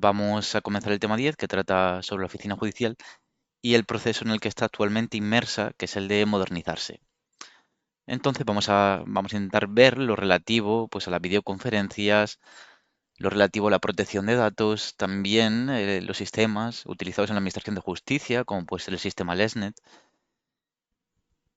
Vamos a comenzar el tema 10 que trata sobre la oficina judicial y el proceso en el que está actualmente inmersa, que es el de modernizarse. Entonces vamos a intentar ver lo relativo pues, a las videoconferencias, lo relativo a la protección de datos, también los sistemas utilizados en la Administración de Justicia, como puede ser el sistema LESNET.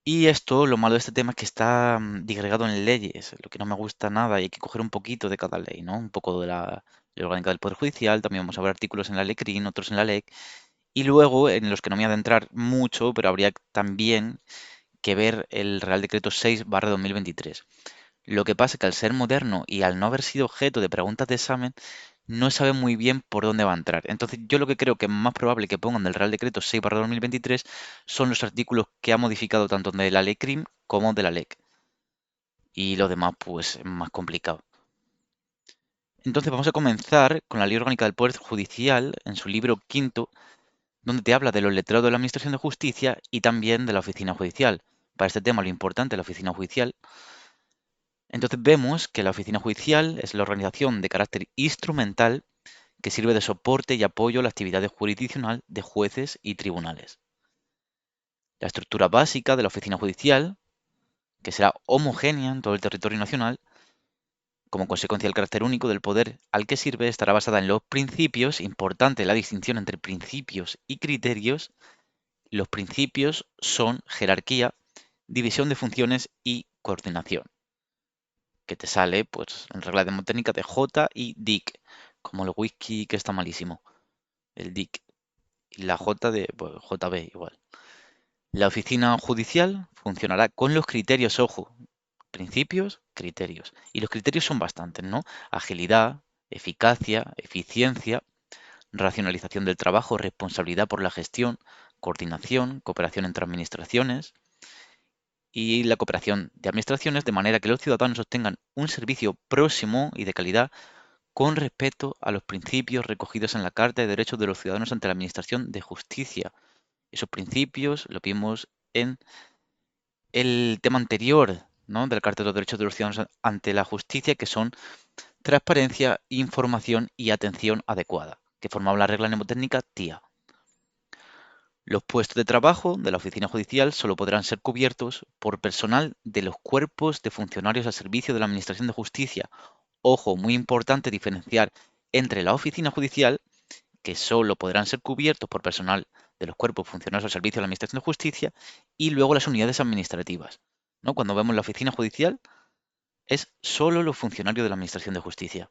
Y esto, lo malo de este tema es que está disgregado en leyes, lo que no me gusta nada, y hay que coger un poquito de cada ley, ¿no? Un poco de la Ley Orgánica del Poder Judicial, también vamos a ver artículos en la LECRIN, otros en la LEC, y luego en los que no me voy a adentrar mucho, pero habría también que ver el Real Decreto 6/2023. Lo que pasa es que al ser moderno y al no haber sido objeto de preguntas de examen, no sabe muy bien por dónde va a entrar. Entonces, yo lo que creo que es más probable que pongan del Real Decreto 6/2023 son los artículos que ha modificado tanto de la Ley CRIM como de la LEC. Y lo demás, pues, es más complicado. Entonces, vamos a comenzar con la Ley Orgánica del Poder Judicial, en su libro quinto, donde te habla de los letrados de la Administración de Justicia y también de la Oficina Judicial. Para este tema, lo importante es la Oficina Judicial. Entonces, vemos que la Oficina Judicial es la organización de carácter instrumental que sirve de soporte y apoyo a la actividad jurisdiccional de jueces y tribunales. La estructura básica de la oficina judicial, que será homogénea en todo el territorio nacional, como consecuencia del carácter único del poder al que sirve, estará basada en los principios, importante la distinción entre principios y criterios. Los principios son jerarquía, división de funciones y coordinación, que te sale pues en regla mnemotécnica de J y DIC, como el whisky que está malísimo, el DIC, y la J de pues, JB igual. La oficina judicial funcionará con los criterios, ojo, principios, criterios. Y los criterios son bastantes, ¿no? Agilidad, eficacia, eficiencia, racionalización del trabajo, responsabilidad por la gestión, coordinación, cooperación entre administraciones y la cooperación de administraciones de manera que los ciudadanos obtengan un servicio próximo y de calidad con respecto a los principios recogidos en la Carta de Derechos de los Ciudadanos ante la Administración de Justicia. Esos principios lo vimos en el tema anterior, ¿no? Del Carta de los Derechos de los Ciudadanos ante la Justicia, que son transparencia, información y atención adecuada, que formaba la regla mnemotécnica TIA. Los puestos de trabajo de la oficina judicial solo podrán ser cubiertos por personal de los cuerpos de funcionarios al servicio de la Administración de Justicia. Ojo, muy importante diferenciar entre la oficina judicial, que solo podrán ser cubiertos por personal de los cuerpos funcionarios al servicio de la Administración de Justicia, y luego las unidades administrativas, ¿no? Cuando vemos la oficina judicial, es solo los funcionarios de la Administración de Justicia.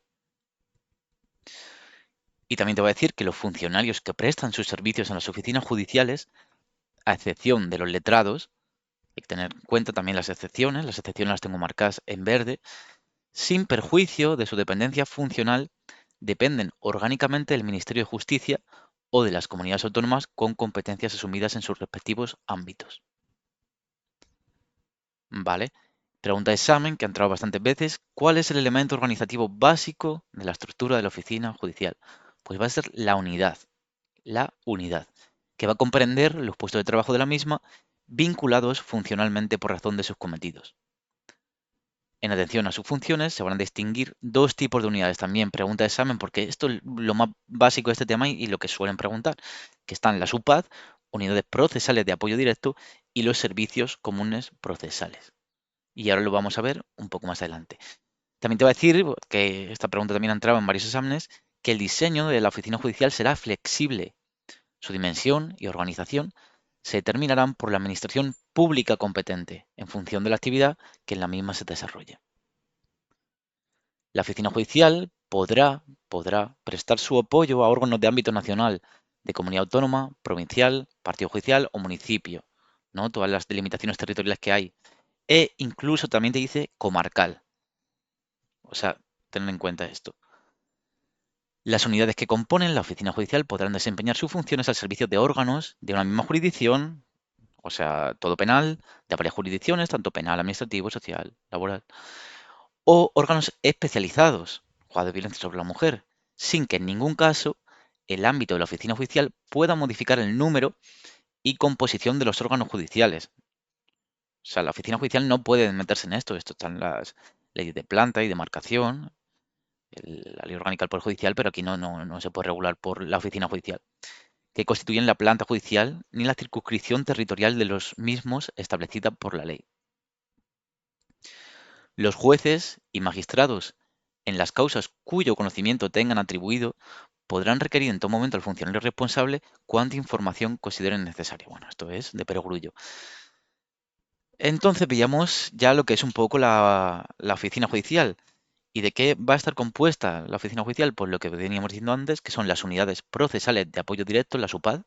Y también te voy a decir que los funcionarios que prestan sus servicios en las oficinas judiciales, a excepción de los letrados, hay que tener en cuenta también las excepciones las tengo marcadas en verde, sin perjuicio de su dependencia funcional, dependen orgánicamente del Ministerio de Justicia o de las comunidades autónomas con competencias asumidas en sus respectivos ámbitos. Vale. Pregunta de examen que ha entrado bastantes veces. ¿Cuál es el elemento organizativo básico de la estructura de la oficina judicial? Pues va a ser la unidad, que va a comprender los puestos de trabajo de la misma vinculados funcionalmente por razón de sus cometidos. En atención a sus funciones se van a distinguir dos tipos de unidades también. Pregunta de examen, porque esto es lo más básico de este tema y lo que suelen preguntar, que están las UPAD, unidades procesales de apoyo directo, y los servicios comunes procesales. Y ahora lo vamos a ver un poco más adelante. También te voy a decir, que esta pregunta también ha entrado en varios exámenes, que el diseño de la oficina judicial será flexible. Su dimensión y organización se determinarán por la administración pública competente en función de la actividad que en la misma se desarrolle. La oficina judicial podrá prestar su apoyo a órganos de ámbito nacional, de comunidad autónoma, provincial, partido judicial o municipio, ¿no? Todas las delimitaciones territoriales que hay. E incluso también te dice comarcal. O sea, tened en cuenta esto. Las unidades que componen la oficina judicial podrán desempeñar sus funciones al servicio de órganos de una misma jurisdicción, o sea, todo penal, de varias jurisdicciones, tanto penal, administrativo, social, laboral, o órganos especializados, juzgados de violencia sobre la mujer, sin que en ningún caso el ámbito de la oficina judicial pueda modificar el número y composición de los órganos judiciales. O sea, la oficina judicial no puede meterse en esto. Esto están las leyes de planta y demarcación, la Ley Orgánica del Poder Judicial, pero aquí no se puede regular por la oficina judicial, que constituyen la planta judicial ni la circunscripción territorial de los mismos establecida por la ley. Los jueces y magistrados en las causas cuyo conocimiento tengan atribuido podrán requerir en todo momento al funcionario responsable cuanta información consideren necesaria. Bueno, esto es de perogrullo. Entonces veíamos ya lo que es un poco la oficina judicial. ¿Y de qué va a estar compuesta la oficina judicial? Pues lo que veníamos diciendo antes, que son las unidades procesales de apoyo directo, la SUPAD,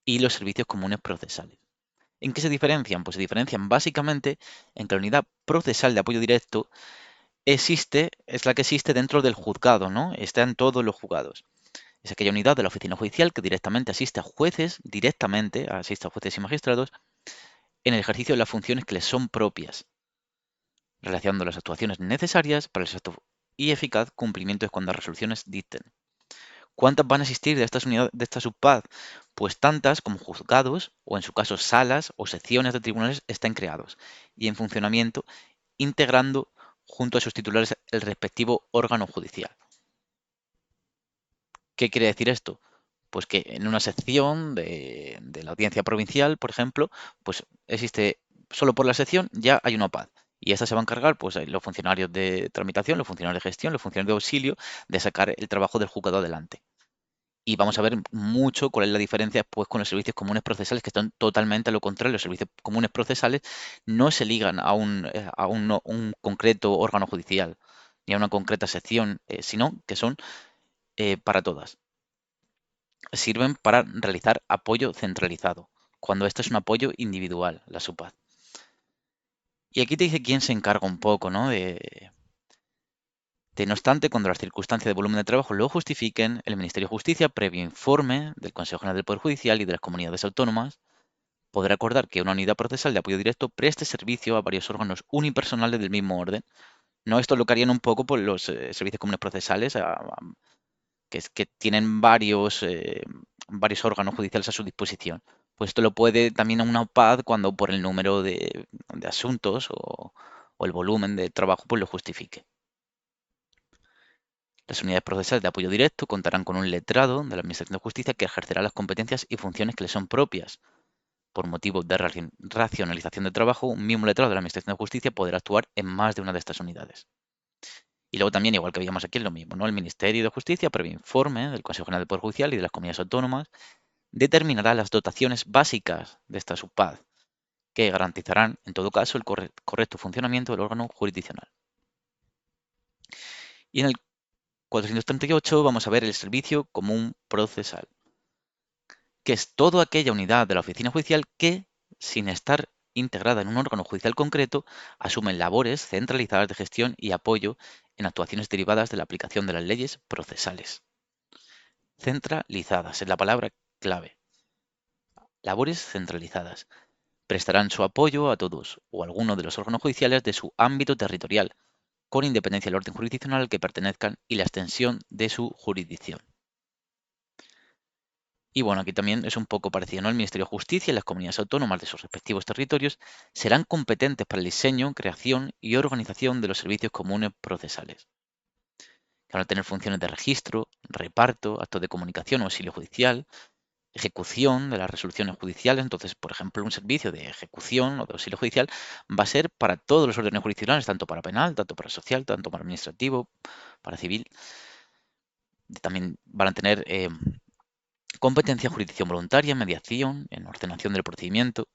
y los servicios comunes procesales. ¿En qué se diferencian? Pues se diferencian básicamente en que la unidad procesal de apoyo directo es la que existe dentro del juzgado, ¿no? Está en todos los juzgados. Es aquella unidad de la oficina judicial que directamente asiste a jueces, y magistrados, en el ejercicio de las funciones que les son propias, realizando las actuaciones necesarias para el exacto y eficaz cumplimiento de cuantas resoluciones dicten. ¿Cuántas van a existir de estas unidades, de esta subpad? Pues tantas como juzgados, o en su caso salas o secciones de tribunales estén creados y en funcionamiento, integrando junto a sus titulares el respectivo órgano judicial. ¿Qué quiere decir esto? Pues que en una sección de la audiencia provincial, por ejemplo, pues existe, solo por la sección ya hay una PAD. Y esta se va a encargar, pues, los funcionarios de tramitación, los funcionarios de gestión, los funcionarios de auxilio, de sacar el trabajo del juzgado adelante. Y vamos a ver mucho cuál es la diferencia pues, con los servicios comunes procesales, que están totalmente a lo contrario. Los servicios comunes procesales no se ligan a un concreto órgano judicial ni a una concreta sección, sino que son para todas. Sirven para realizar apoyo centralizado, cuando esto es un apoyo individual, la SUPAD. Y aquí te dice quién se encarga un poco, ¿no? No obstante, cuando las circunstancias de volumen de trabajo lo justifiquen, el Ministerio de Justicia, previo informe del Consejo General del Poder Judicial y de las comunidades autónomas, podrá acordar que una unidad procesal de apoyo directo preste servicio a varios órganos unipersonales del mismo orden. No, esto lo que harían un poco por los servicios comunes procesales, que tienen varios órganos judiciales a su disposición. Pues esto lo puede también a una PAD cuando por el número de asuntos o el volumen de trabajo pues lo justifique. Las unidades procesales de apoyo directo contarán con un letrado de la Administración de Justicia que ejercerá las competencias y funciones que le son propias. Por motivo de racionalización de trabajo, un mismo letrado de la Administración de Justicia podrá actuar en más de una de estas unidades. Y luego también, igual que veíamos aquí, es lo mismo, ¿no? El Ministerio de Justicia, previo informe del Consejo General del Poder Judicial y de las comunidades autónomas, determinará las dotaciones básicas de esta subpad, que garantizarán, en todo caso, el correcto funcionamiento del órgano jurisdiccional. Y en el 438 vamos a ver el servicio común procesal, que es toda aquella unidad de la oficina judicial que, sin estar integrada en un órgano judicial concreto, asume labores centralizadas de gestión y apoyo en actuaciones derivadas de la aplicación de las leyes procesales. Centralizadas es la palabra clave. Labores centralizadas. Prestarán su apoyo a todos o alguno de los órganos judiciales de su ámbito territorial, con independencia del orden jurisdiccional al que pertenezcan y la extensión de su jurisdicción. Y bueno, aquí también es un poco parecido, ¿no? El Ministerio de Justicia y las comunidades autónomas de sus respectivos territorios serán competentes para el diseño, creación y organización de los servicios comunes procesales, que van a tener funciones de registro, reparto, actos de comunicación o auxilio judicial, ejecución de las resoluciones judiciales. Entonces, por ejemplo, un servicio de ejecución o de auxilio judicial va a ser para todos los órdenes jurisdiccionales, tanto para penal, tanto para social, tanto para administrativo, para civil. También van a tener competencia, jurisdicción voluntaria, mediación, en ordenación del procedimiento.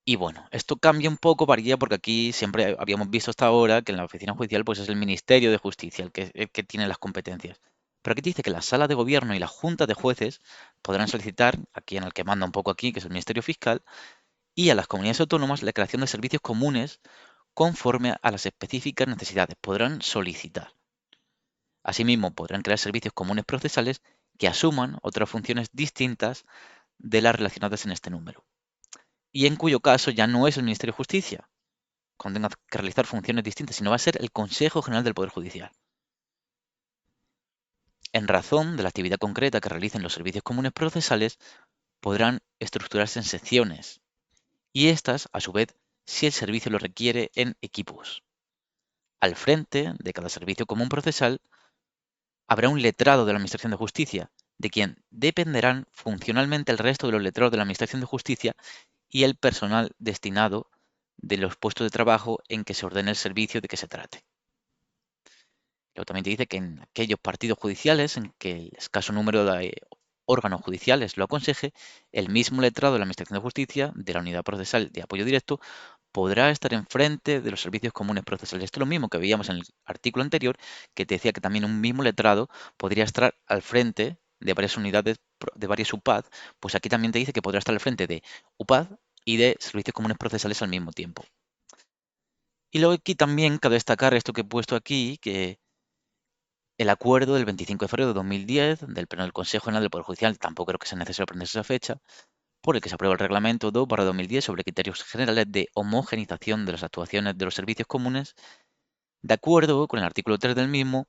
Y bueno, esto cambia un poco, varía, porque aquí siempre habíamos visto hasta ahora que en la oficina judicial pues es el Ministerio de Justicia el que tiene las competencias. Pero aquí dice que la sala de gobierno y la junta de jueces podrán solicitar, aquí en el que manda un poco aquí, que es el Ministerio Fiscal, y a las comunidades autónomas la creación de servicios comunes conforme a las específicas necesidades. Podrán solicitar. Asimismo, podrán crear servicios comunes procesales que asuman otras funciones distintas de las relacionadas en este número, y en cuyo caso ya no es el Ministerio de Justicia cuando tenga que realizar funciones distintas, sino va a ser el Consejo General del Poder Judicial. En razón de la actividad concreta que realicen los servicios comunes procesales, podrán estructurarse en secciones, y estas, a su vez, si el servicio lo requiere, en equipos. al frente de cada servicio común procesal habrá un letrado de la Administración de Justicia, de quien dependerán funcionalmente el resto de los letrados de la Administración de Justicia y el personal destinado de los puestos de trabajo en que se ordene el servicio de que se trate. Luego también te dice que en aquellos partidos judiciales en que el escaso número de órganos judiciales lo aconseje, el mismo letrado de la Administración de Justicia de la Unidad Procesal de Apoyo Directo podrá estar enfrente de los servicios comunes procesales. Esto es lo mismo que veíamos en el artículo anterior, que te decía que también un mismo letrado podría estar al frente de varias unidades, de varias UPAD, pues aquí también te dice que podrá estar al frente de UPAD y de servicios comunes procesales al mismo tiempo. Y luego aquí también cabe destacar esto que he puesto aquí, que el acuerdo del 25 de febrero de 2010 del Pleno del Consejo General del Poder Judicial, tampoco creo que sea necesario aprenderse esa fecha, por el que se aprueba el Reglamento 2/2010 sobre criterios generales de homogeneización de las actuaciones de los servicios comunes. De acuerdo con el artículo 3 del mismo,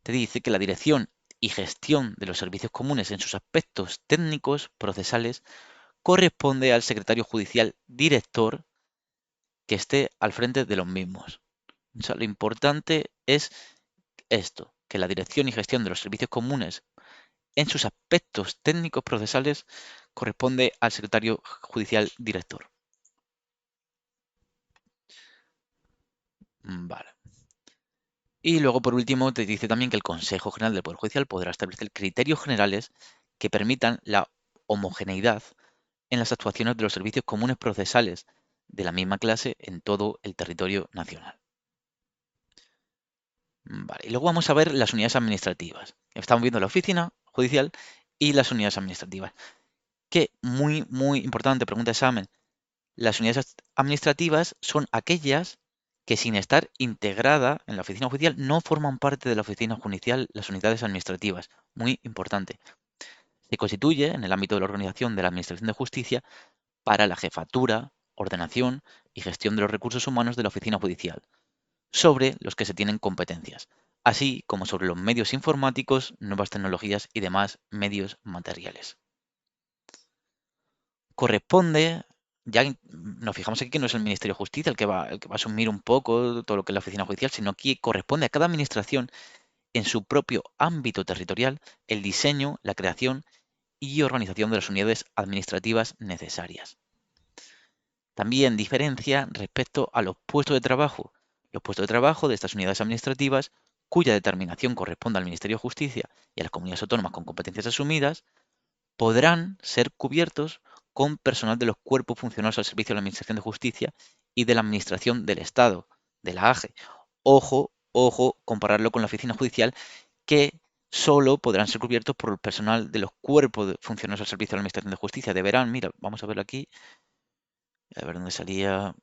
te dice que la dirección y gestión de los servicios comunes en sus aspectos técnicos procesales corresponde al secretario judicial director que esté al frente de los mismos. O sea, lo importante es esto, que la dirección y gestión de los servicios comunes en sus aspectos técnicos procesales corresponde al secretario judicial director. Vale. Y luego, por último, te dice también que el Consejo General del Poder Judicial podrá establecer criterios generales que permitan la homogeneidad en las actuaciones de los servicios comunes procesales de la misma clase en todo el territorio nacional. Vale. Y luego vamos a ver las unidades administrativas. Estamos viendo la oficina judicial y las unidades administrativas. Que muy importante, pregunta de examen. Las unidades administrativas son aquellas que sin estar integrada en la oficina judicial no forman parte de la oficina judicial, las unidades administrativas. Muy importante. Se constituye en el ámbito de la organización de la Administración de Justicia para la jefatura, ordenación y gestión de los recursos humanos de la oficina judicial, sobre los que se tienen competencias, así como sobre los medios informáticos, nuevas tecnologías y demás medios materiales. Corresponde, ya nos fijamos aquí que no es el Ministerio de Justicia el que va a asumir un poco todo lo que es la oficina judicial, sino que corresponde a cada administración en su propio ámbito territorial el diseño, la creación y organización de las unidades administrativas necesarias. También diferencia respecto a los puestos de trabajo. Los puestos de trabajo de estas unidades administrativas, cuya determinación corresponde al Ministerio de Justicia y a las comunidades autónomas con competencias asumidas, podrán ser cubiertos con personal de los cuerpos funcionarios al servicio de la Administración de Justicia y de la Administración del Estado, de la AGE. Ojo, compararlo con la oficina judicial, que solo podrán ser cubiertos por el personal de los cuerpos funcionarios al servicio de la Administración de Justicia. Deberán, mira, vamos a verlo aquí, a ver dónde salía,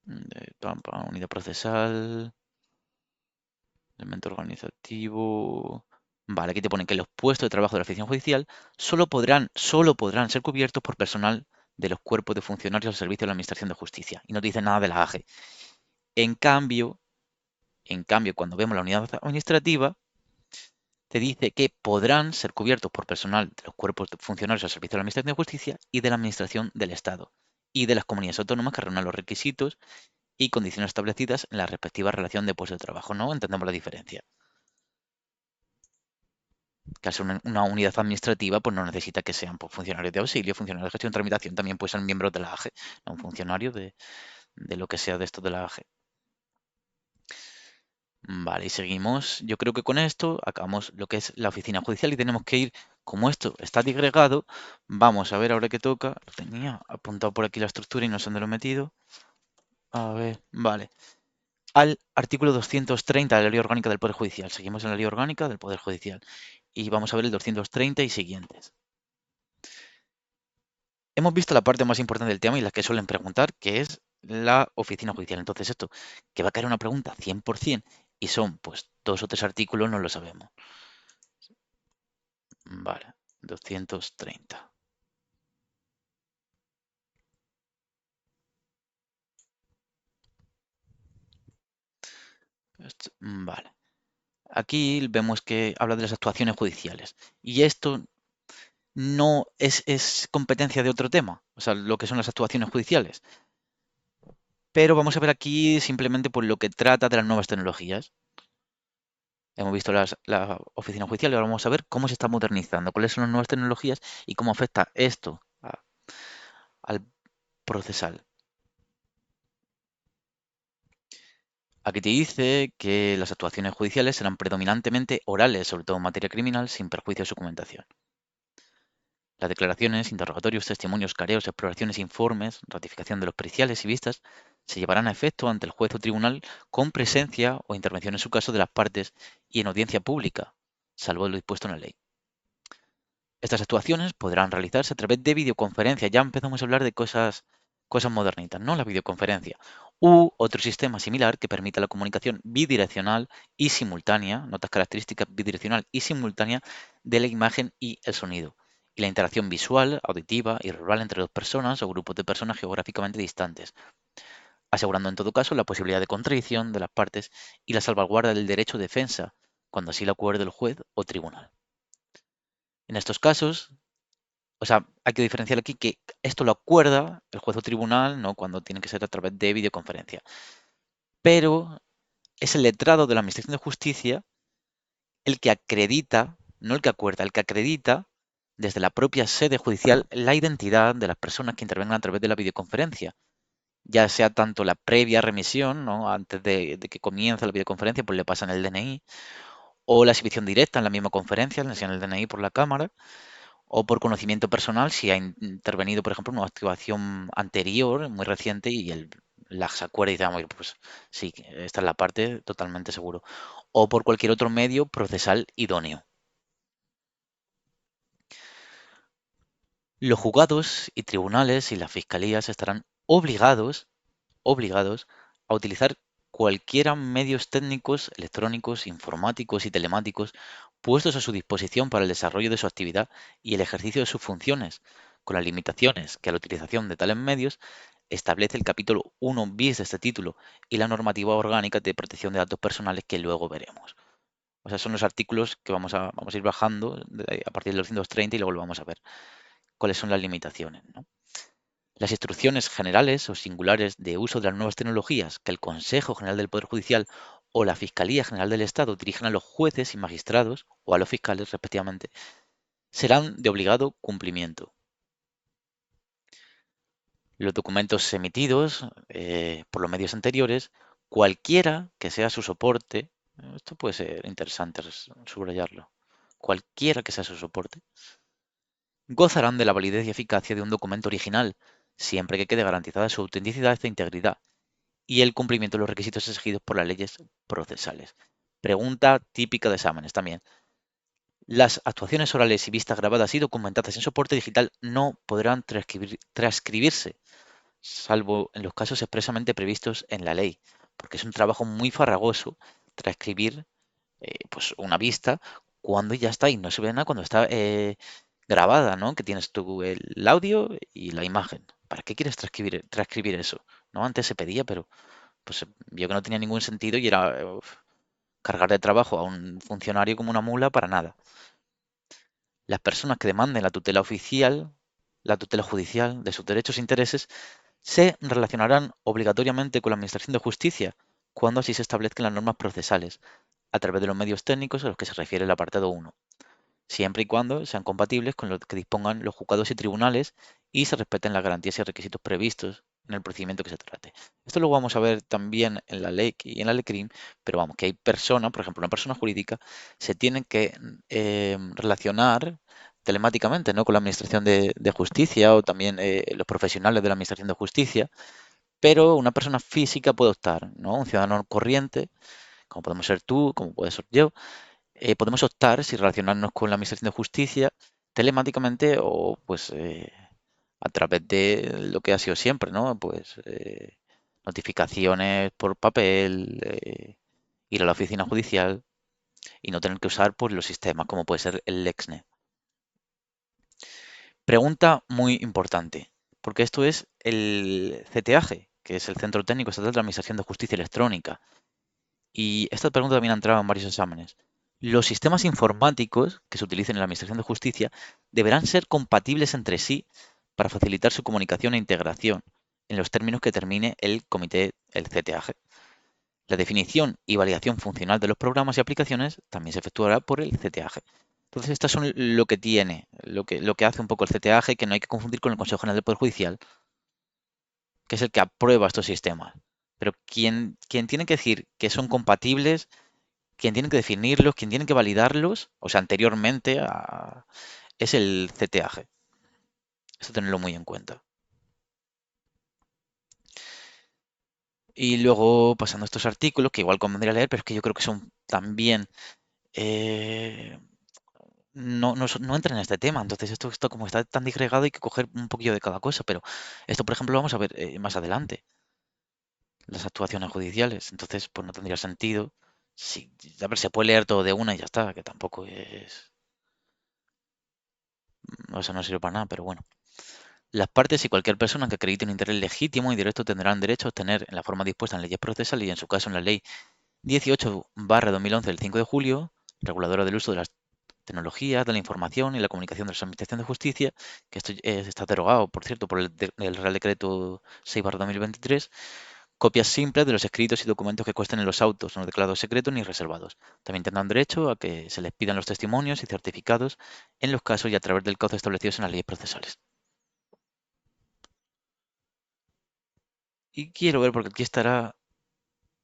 unidad procesal, elemento organizativo. Vale, aquí te pone que los puestos de trabajo de la oficina judicial solo podrán ser cubiertos por personal de los cuerpos de funcionarios al servicio de la Administración de Justicia. Y no te dice nada de la AGE. En cambio, cuando vemos la unidad administrativa, te dice que podrán ser cubiertos por personal de los cuerpos de funcionarios al servicio de la Administración de Justicia y de la Administración del Estado y de las comunidades autónomas que reúnan los requisitos y condiciones establecidas en la respectiva relación de puesto de trabajo. ¿No? Entendemos la diferencia. Que al ser una unidad administrativa, pues no necesita que sean pues, funcionarios de auxilio, funcionarios de gestión de tramitación, también pueden ser miembros de la AGE, no un funcionario de lo que sea de esto de la AGE. Vale, y seguimos. Yo creo que con esto acabamos lo que es la oficina judicial y tenemos que ir, como esto está digregado, vamos a ver ahora qué toca. Lo tenía apuntado por aquí la estructura y no sé dónde lo he metido. A ver, vale. Al artículo 230 de la Ley Orgánica del Poder Judicial. Seguimos en la Ley Orgánica del Poder Judicial. Y vamos a ver el 230 y siguientes. Hemos visto la parte más importante del tema y la que suelen preguntar, que es la oficina judicial. Entonces esto, que va a caer una pregunta 100% y son pues 2 o 3 artículos, no lo sabemos. Vale, 230. Vale. Aquí vemos que habla de las actuaciones judiciales. Y esto no es competencia de otro tema, o sea, lo que son las actuaciones judiciales. Pero vamos a ver aquí simplemente por lo que trata de las nuevas tecnologías. Hemos visto la oficina judicial y ahora vamos a ver cómo se está modernizando, cuáles son las nuevas tecnologías y cómo afecta esto al procesal. Aquí te dice que las actuaciones judiciales serán predominantemente orales, sobre todo en materia criminal, sin perjuicio de su documentación. Las declaraciones, interrogatorios, testimonios, careos, exploraciones, informes, ratificación de los periciales y vistas se llevarán a efecto ante el juez o tribunal con presencia o intervención en su caso de las partes y en audiencia pública, salvo lo dispuesto en la ley. Estas actuaciones podrán realizarse a través de videoconferencia. Ya empezamos a hablar de cosas modernitas, ¿no? La videoconferencia. U otro sistema similar que permita la comunicación bidireccional y simultánea, notas características bidireccional y simultánea de la imagen y el sonido. Y la interacción visual, auditiva y verbal entre dos personas o grupos de personas geográficamente distantes, asegurando en todo caso la posibilidad de contradicción de las partes y la salvaguarda del derecho de defensa, cuando así lo acuerde el juez o tribunal. En estos casos, o sea, hay que diferenciar aquí que esto lo acuerda el juez o tribunal, ¿no? Cuando tiene que ser a través de videoconferencia. Pero es el letrado de la Administración de Justicia el que acredita, no el que acuerda, el que acredita desde la propia sede judicial la identidad de las personas que intervengan a través de la videoconferencia. Ya sea tanto la previa remisión, ¿no? Antes de que comience la videoconferencia, pues le pasan el DNI, o la exhibición directa en la misma conferencia, le enseñan el DNI por la cámara, o por conocimiento personal si ha intervenido, por ejemplo, una activación anterior, muy reciente, y él las acuerda y dice, "Ah, pues sí, esta es la parte totalmente seguro". O por cualquier otro medio procesal idóneo. Los juzgados y tribunales y las fiscalías estarán obligados a utilizar cualquiera medios técnicos, electrónicos, informáticos y telemáticos puestos a su disposición para el desarrollo de su actividad y el ejercicio de sus funciones, con las limitaciones que a la utilización de tales medios establece el capítulo 1 bis de este título y la normativa orgánica de protección de datos personales que luego veremos. O sea, son los artículos que vamos a ir bajando a partir del 230 y luego lo vamos a ver. ¿Cuáles son las limitaciones, ¿no? Las instrucciones generales o singulares de uso de las nuevas tecnologías que el Consejo General del Poder Judicial o la Fiscalía General del Estado dirigen a los jueces y magistrados o a los fiscales respectivamente serán de obligado cumplimiento. Los documentos emitidos por los medios anteriores, cualquiera que sea su soporte, esto puede ser interesante subrayarlo, cualquiera que sea su soporte, gozarán de la validez y eficacia de un documento original, siempre que quede garantizada su autenticidad e integridad y el cumplimiento de los requisitos exigidos por las leyes procesales. Pregunta típica de exámenes también. Las actuaciones orales y vistas grabadas y documentadas en soporte digital no podrán transcribirse, salvo en los casos expresamente previstos en la ley, porque es un trabajo muy farragoso transcribir pues una vista cuando ya está y no se ve nada cuando está grabada, ¿no? Que tienes tú el audio y la imagen. ¿Para qué quieres transcribir eso? ¿No? Antes se pedía, pero pues vio que no tenía ningún sentido y era cargar de trabajo a un funcionario como una mula para nada. Las personas que demanden la tutela oficial, la tutela judicial de sus derechos e intereses, se relacionarán obligatoriamente con la Administración de Justicia cuando así se establezcan las normas procesales, a través de los medios técnicos a los que se refiere el apartado 1, siempre y cuando sean compatibles con lo que dispongan los juzgados y tribunales y se respeten las garantías y requisitos previstos en el procedimiento que se trate. Esto lo vamos a ver también en la ley y en la LECRIM, pero vamos, que hay personas, por ejemplo, una persona jurídica, se tienen que relacionar telemáticamente, ¿no? Con la Administración de Justicia o también los profesionales de la Administración de Justicia, pero una persona física puede optar, ¿no? Un ciudadano corriente, como podemos ser tú, como puede ser yo, podemos optar si relacionarnos con la Administración de Justicia telemáticamente o pues a través de lo que ha sido siempre, ¿no? Pues notificaciones por papel, ir a la oficina judicial y no tener que usar pues los sistemas como puede ser el Lexnet. Pregunta muy importante, porque esto es el CTAG, que es el Centro Técnico Estatal de la Administración de Justicia Electrónica. Y esta pregunta también ha entrado en varios exámenes. Los sistemas informáticos que se utilicen en la Administración de Justicia deberán ser compatibles entre sí para facilitar su comunicación e integración. en los términos que termine el comité, el CTAG. La definición y validación funcional de los programas y aplicaciones también se efectuará por el CTAG. Entonces, estas son lo que tiene, lo que hace un poco el CTAG, que no hay que confundir con el Consejo General del Poder Judicial, que es el que aprueba estos sistemas. Pero quien tiene que decir que son compatibles, quien tiene que definirlos, quien tiene que validarlos, o sea, anteriormente es el CTAG. Eso tenerlo muy en cuenta. Y luego, pasando a estos artículos, que igual convendría leer, pero es que yo creo que son también eh, no entra en este tema. Entonces, esto como está tan disgregado, hay que coger un poquillo de cada cosa. Pero esto, por ejemplo, lo vamos a ver más adelante, las actuaciones judiciales. Entonces, pues no tendría sentido. Sí, a ver, se puede leer todo de una y ya está, que tampoco es. O sea, no sirve para nada, pero bueno. Las partes y cualquier persona que acredite un interés legítimo y directo tendrán derecho a obtener, en la forma dispuesta en leyes procesales y en su caso en la ley 18/2011 del 5 de julio, reguladora del uso de las tecnologías, de la información y la comunicación de la Administración de Justicia, que esto está derogado, por cierto, por el Real Decreto 6/2023, copias simples de los escritos y documentos que consten en los autos, no declarados secretos ni reservados. También tendrán derecho a que se les pidan los testimonios y certificados en los casos y a través del cauce establecidos en las leyes procesales. Y quiero ver, porque aquí estará,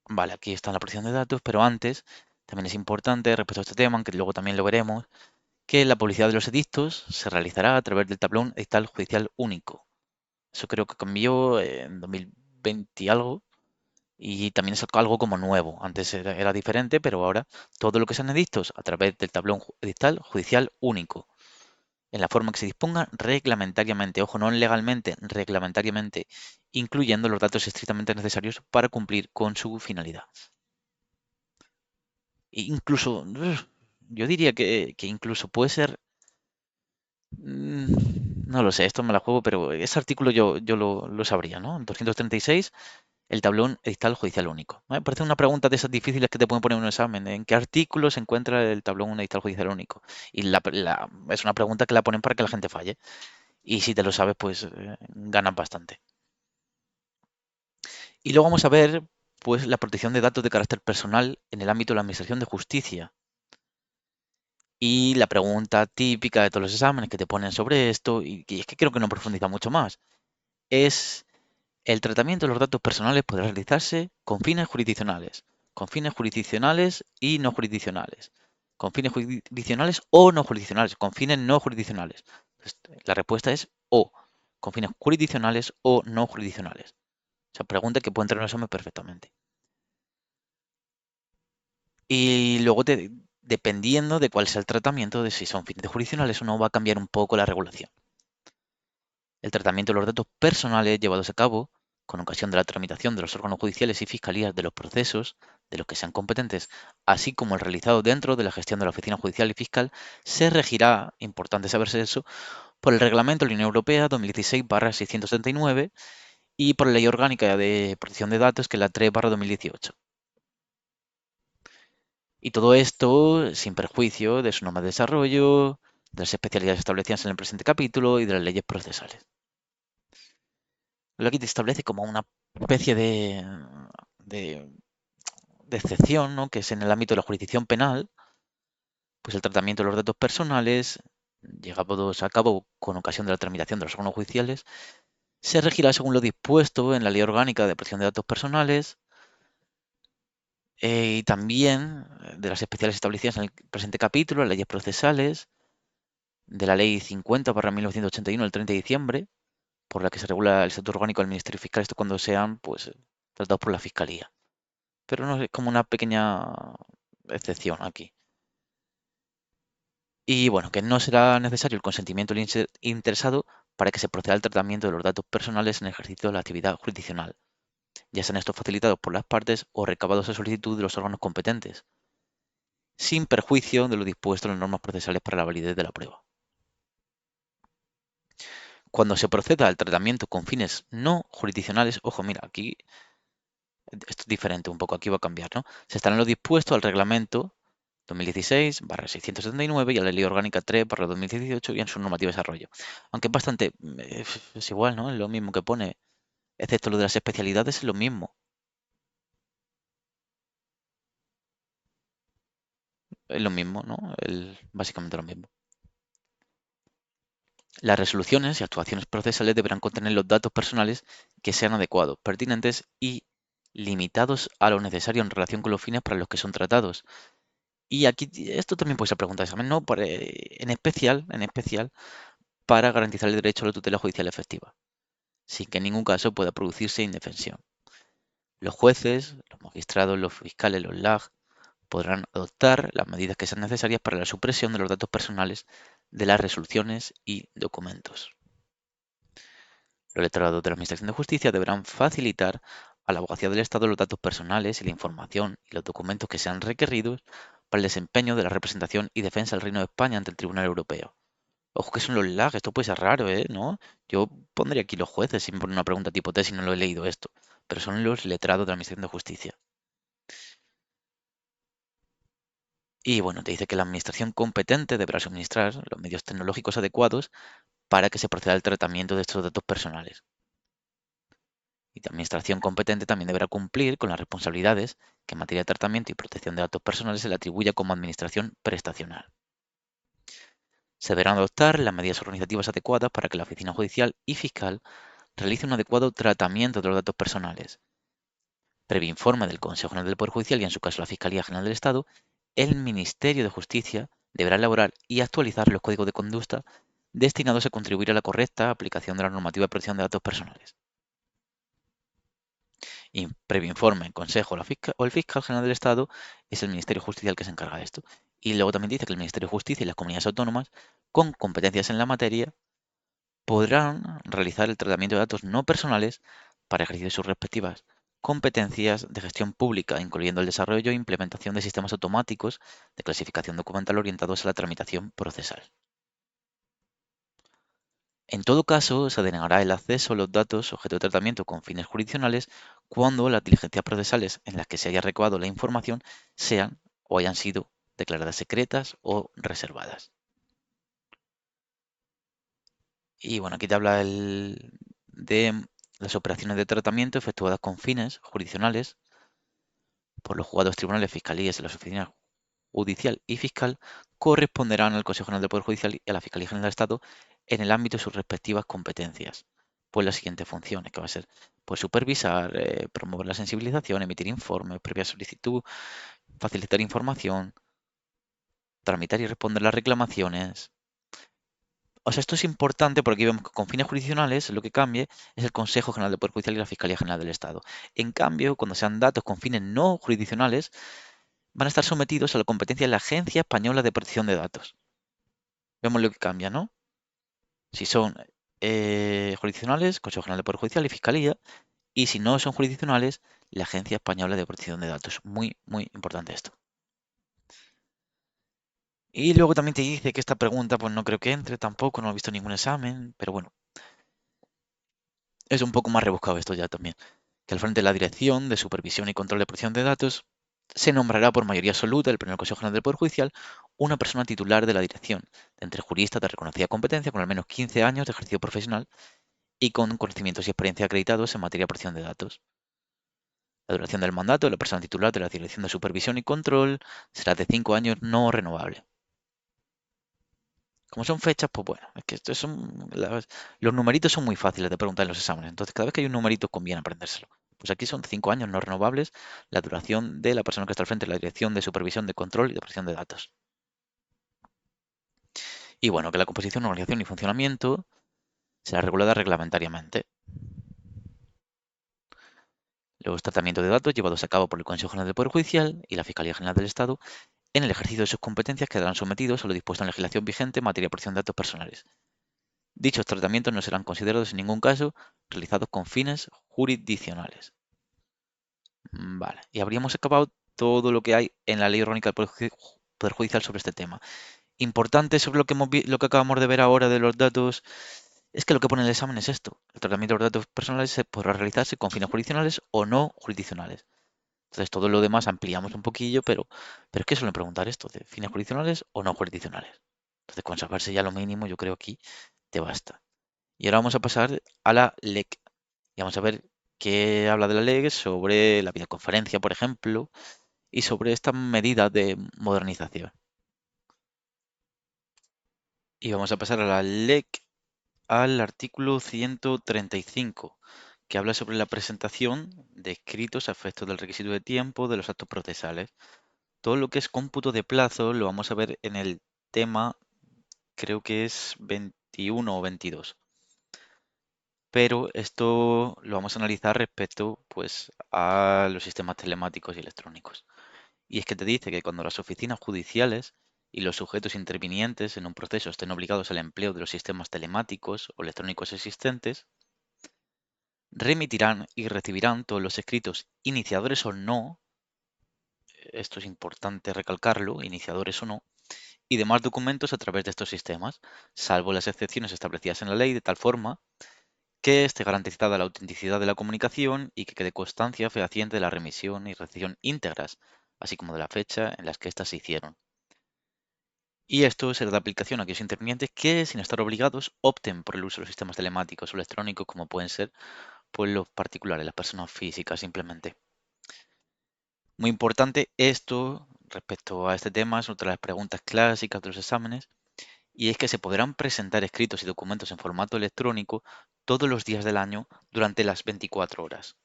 vale, aquí está la protección de datos, pero antes también es importante respecto a este tema, aunque luego también lo veremos, que la publicidad de los edictos se realizará a través del tablón edictal judicial único. Eso creo que cambió en 2020 y algo, y también es algo como nuevo. Antes era diferente, pero ahora todo lo que sean edictos a través del tablón edictal judicial único, en la forma que se disponga reglamentariamente, ojo, no legalmente, reglamentariamente, incluyendo los datos estrictamente necesarios para cumplir con su finalidad. E incluso, yo diría que incluso puede ser. No lo sé, esto me la juego, pero ese artículo yo lo sabría, ¿no? 236, el tablón edictal judicial único. Me parece una pregunta de esas difíciles que te pueden poner en un examen. ¿En qué artículo se encuentra el tablón edictal judicial único? Y es una pregunta que la ponen para que la gente falle. Y si te lo sabes, pues ganas bastante. Y luego vamos a ver, pues, la protección de datos de carácter personal en el ámbito de la Administración de Justicia. Y la pregunta típica de todos los exámenes que te ponen sobre esto, y es que creo que no profundiza mucho más, es: el tratamiento de los datos personales podrá realizarse con fines jurisdiccionales y no jurisdiccionales, con fines jurisdiccionales o no jurisdiccionales, con fines no jurisdiccionales. Pues, la respuesta es o, con fines jurisdiccionales o no jurisdiccionales. O sea, pregunta que puede entrar en un examen perfectamente. Y luego, dependiendo de cuál sea el tratamiento, de si son fines jurisdiccionales o no, va a cambiar un poco la regulación. El tratamiento de los datos personales llevados a cabo con ocasión de la tramitación de los órganos judiciales y fiscalías de los procesos de los que sean competentes, así como el realizado dentro de la gestión de la oficina judicial y fiscal, se regirá, importante saberse eso, por el Reglamento de la Unión Europea 2016/679 y por la Ley Orgánica de Protección de Datos, que es la 3/2018. Y todo esto sin perjuicio de su norma de desarrollo, de las especialidades establecidas en el presente capítulo y de las leyes procesales. Lo que te establece como una especie de, de excepción, ¿no? Que es en el ámbito de la jurisdicción penal, pues el tratamiento de los datos personales, llegados a cabo con ocasión de la tramitación de los órganos judiciales, se regirá según lo dispuesto en la Ley Orgánica de Protección de Datos Personales y también de las especiales establecidas en el presente capítulo, las leyes procesales, de la Ley 50/1981 del 30 de diciembre, por la que se regula el estatuto orgánico del Ministerio Fiscal, esto cuando sean pues tratados por la Fiscalía. Pero no es como una pequeña excepción aquí. Y bueno, que no será necesario el consentimiento del interesado para que se proceda al tratamiento de los datos personales en el ejercicio de la actividad jurisdiccional, ya sean estos facilitados por las partes o recabados a solicitud de los órganos competentes, sin perjuicio de lo dispuesto en las normas procesales para la validez de la prueba. Cuando se proceda al tratamiento con fines no jurisdiccionales, ojo, mira, aquí esto es diferente un poco, aquí va a cambiar, ¿no? Se estará en lo dispuesto al reglamento 2016/679 y a la Ley Orgánica 3/2018 y en su normativa de desarrollo. Aunque es bastante, es igual, ¿no? Es lo mismo que pone excepto lo de las especialidades, es lo mismo. Es lo mismo, ¿no? Básicamente lo mismo. Las resoluciones y actuaciones procesales deberán contener los datos personales que sean adecuados, pertinentes y limitados a lo necesario en relación con los fines para los que son tratados. Y aquí esto también puede ser pregunta de examen, ¿no? En especial para garantizar el derecho a la tutela judicial efectiva, sin que en ningún caso pueda producirse indefensión. Los jueces, los magistrados, los fiscales, los LAG podrán adoptar las medidas que sean necesarias para la supresión de los datos personales de las resoluciones y documentos. Los letrados de la Administración de Justicia deberán facilitar a la Abogacía del Estado los datos personales y la información y los documentos que sean requeridos para el desempeño de la representación y defensa del Reino de España ante el Tribunal Europeo. Ojo que son los LAG, esto puede ser raro, ¿eh? ¿No? Yo pondría aquí los jueces si me ponen una pregunta tipo tesis, no lo he leído esto, pero son los letrados de la Administración de Justicia. Y bueno, te dice que la administración competente deberá suministrar los medios tecnológicos adecuados para que se proceda al tratamiento de estos datos personales. Y la administración competente también deberá cumplir con las responsabilidades que en materia de tratamiento y protección de datos personales se le atribuya como administración prestacional. Se deberán adoptar las medidas organizativas adecuadas para que la oficina judicial y fiscal realice un adecuado tratamiento de los datos personales. Previo informe del Consejo General del Poder Judicial y, en su caso, la Fiscalía General del Estado, el Ministerio de Justicia deberá elaborar y actualizar los códigos de conducta destinados a contribuir a la correcta aplicación de la normativa de protección de datos personales. Y previo informe, el Consejo o el Fiscal General del Estado es el Ministerio de Justicia el que se encarga de esto. Y luego también dice que el Ministerio de Justicia y las comunidades autónomas con competencias en la materia podrán realizar el tratamiento de datos no personales para ejercer sus respectivas competencias de gestión pública, incluyendo el desarrollo e implementación de sistemas automáticos de clasificación documental orientados a la tramitación procesal. En todo caso, se denegará el acceso a los datos objeto de tratamiento con fines jurisdiccionales cuando las diligencias procesales en las que se haya recabado la información sean o hayan sido declaradas secretas o reservadas. Y bueno, aquí te habla de las operaciones de tratamiento efectuadas con fines jurisdiccionales por los juzgados, tribunales, fiscalías y las oficinas judicial y fiscal corresponderán al Consejo General del Poder Judicial y a la Fiscalía General del Estado en el ámbito de sus respectivas competencias. Pues las siguientes funciones, que va a ser pues, supervisar, promover la sensibilización, emitir informes, previa solicitud, facilitar información, tramitar y responder las reclamaciones. O sea, esto es importante porque aquí vemos que con fines jurisdiccionales lo que cambie es el Consejo General del Poder Judicial y la Fiscalía General del Estado. En cambio, cuando sean datos con fines no jurisdiccionales, van a estar sometidos a la competencia de la Agencia Española de Protección de Datos. Vemos lo que cambia, ¿no? Si son jurisdiccionales, Consejo General del Poder Judicial y Fiscalía, y si no son jurisdiccionales, la Agencia Española de Protección de Datos. Muy, muy importante esto. Y luego también te dice que esta pregunta, pues no creo que entre tampoco, no he visto ningún examen, pero bueno, es un poco más rebuscado esto ya también. Que al frente de la Dirección de Supervisión y Control de Protección de Datos se nombrará por mayoría absoluta del primer Consejo General del Poder Judicial una persona titular de la dirección, de entre juristas de reconocida competencia con al menos 15 años de ejercicio profesional y con conocimientos y experiencia acreditados en materia de protección de datos. La duración del mandato de la persona titular de la Dirección de Supervisión y Control será de 5 años no renovable. Como son fechas, pues bueno, es que los numeritos son muy fáciles de preguntar en los exámenes, entonces cada vez que hay un numerito conviene aprendérselo. Pues aquí son 5 años no renovables la duración de la persona que está al frente de la Dirección de Supervisión de Control y de Protección de Datos. Y bueno, que la composición, organización y funcionamiento será regulada reglamentariamente. Los tratamientos de datos llevados a cabo por el Consejo General del Poder Judicial y la Fiscalía General del Estado en el ejercicio de sus competencias quedarán sometidos a lo dispuesto en la legislación vigente en materia de protección de datos personales. Dichos tratamientos no serán considerados en ningún caso realizados con fines jurisdiccionales. Vale, y habríamos acabado todo lo que hay en la Ley Orgánica del Poder Judicial sobre este tema. Importante sobre lo que acabamos de ver ahora de los datos es que lo que pone en el examen es esto. El tratamiento de los datos personales se podrá realizarse con fines jurisdiccionales o no jurisdiccionales. Entonces todo lo demás ampliamos un poquillo, pero es que suelen preguntar esto, de fines jurisdiccionales o no jurisdiccionales. Entonces con saberse ya lo mínimo, yo creo que aquí te basta. Y ahora vamos a pasar a la LEC. Y vamos a ver qué habla de la ley sobre la videoconferencia, por ejemplo, y sobre estas medidas de modernización. Y vamos a pasar a la LEC, al artículo 135, que habla sobre la presentación de escritos a efectos del requisito de tiempo de los actos procesales. Todo lo que es cómputo de plazo lo vamos a ver en el tema, creo que es 21 o 22. Pero esto lo vamos a analizar respecto, pues, a los sistemas telemáticos y electrónicos. Y es que te dice que cuando las oficinas judiciales y los sujetos intervinientes en un proceso estén obligados al empleo de los sistemas telemáticos o electrónicos existentes, remitirán y recibirán todos los escritos, iniciadores o no, esto es importante recalcarlo, iniciadores o no, y demás documentos a través de estos sistemas, salvo las excepciones establecidas en la ley, de tal forma que esté garantizada la autenticidad de la comunicación y que quede constancia fehaciente de la remisión y recepción íntegras, así como de la fecha en las que éstas se hicieron. Y esto será de aplicación a aquellos intervinientes que, sin estar obligados, opten por el uso de los sistemas telemáticos o electrónicos, como pueden ser pues, los particulares, las personas físicas simplemente. Muy importante esto respecto a este tema, es otra de las preguntas clásicas de los exámenes, y es que se podrán presentar escritos y documentos en formato electrónico todos los días del año durante las 24 horas.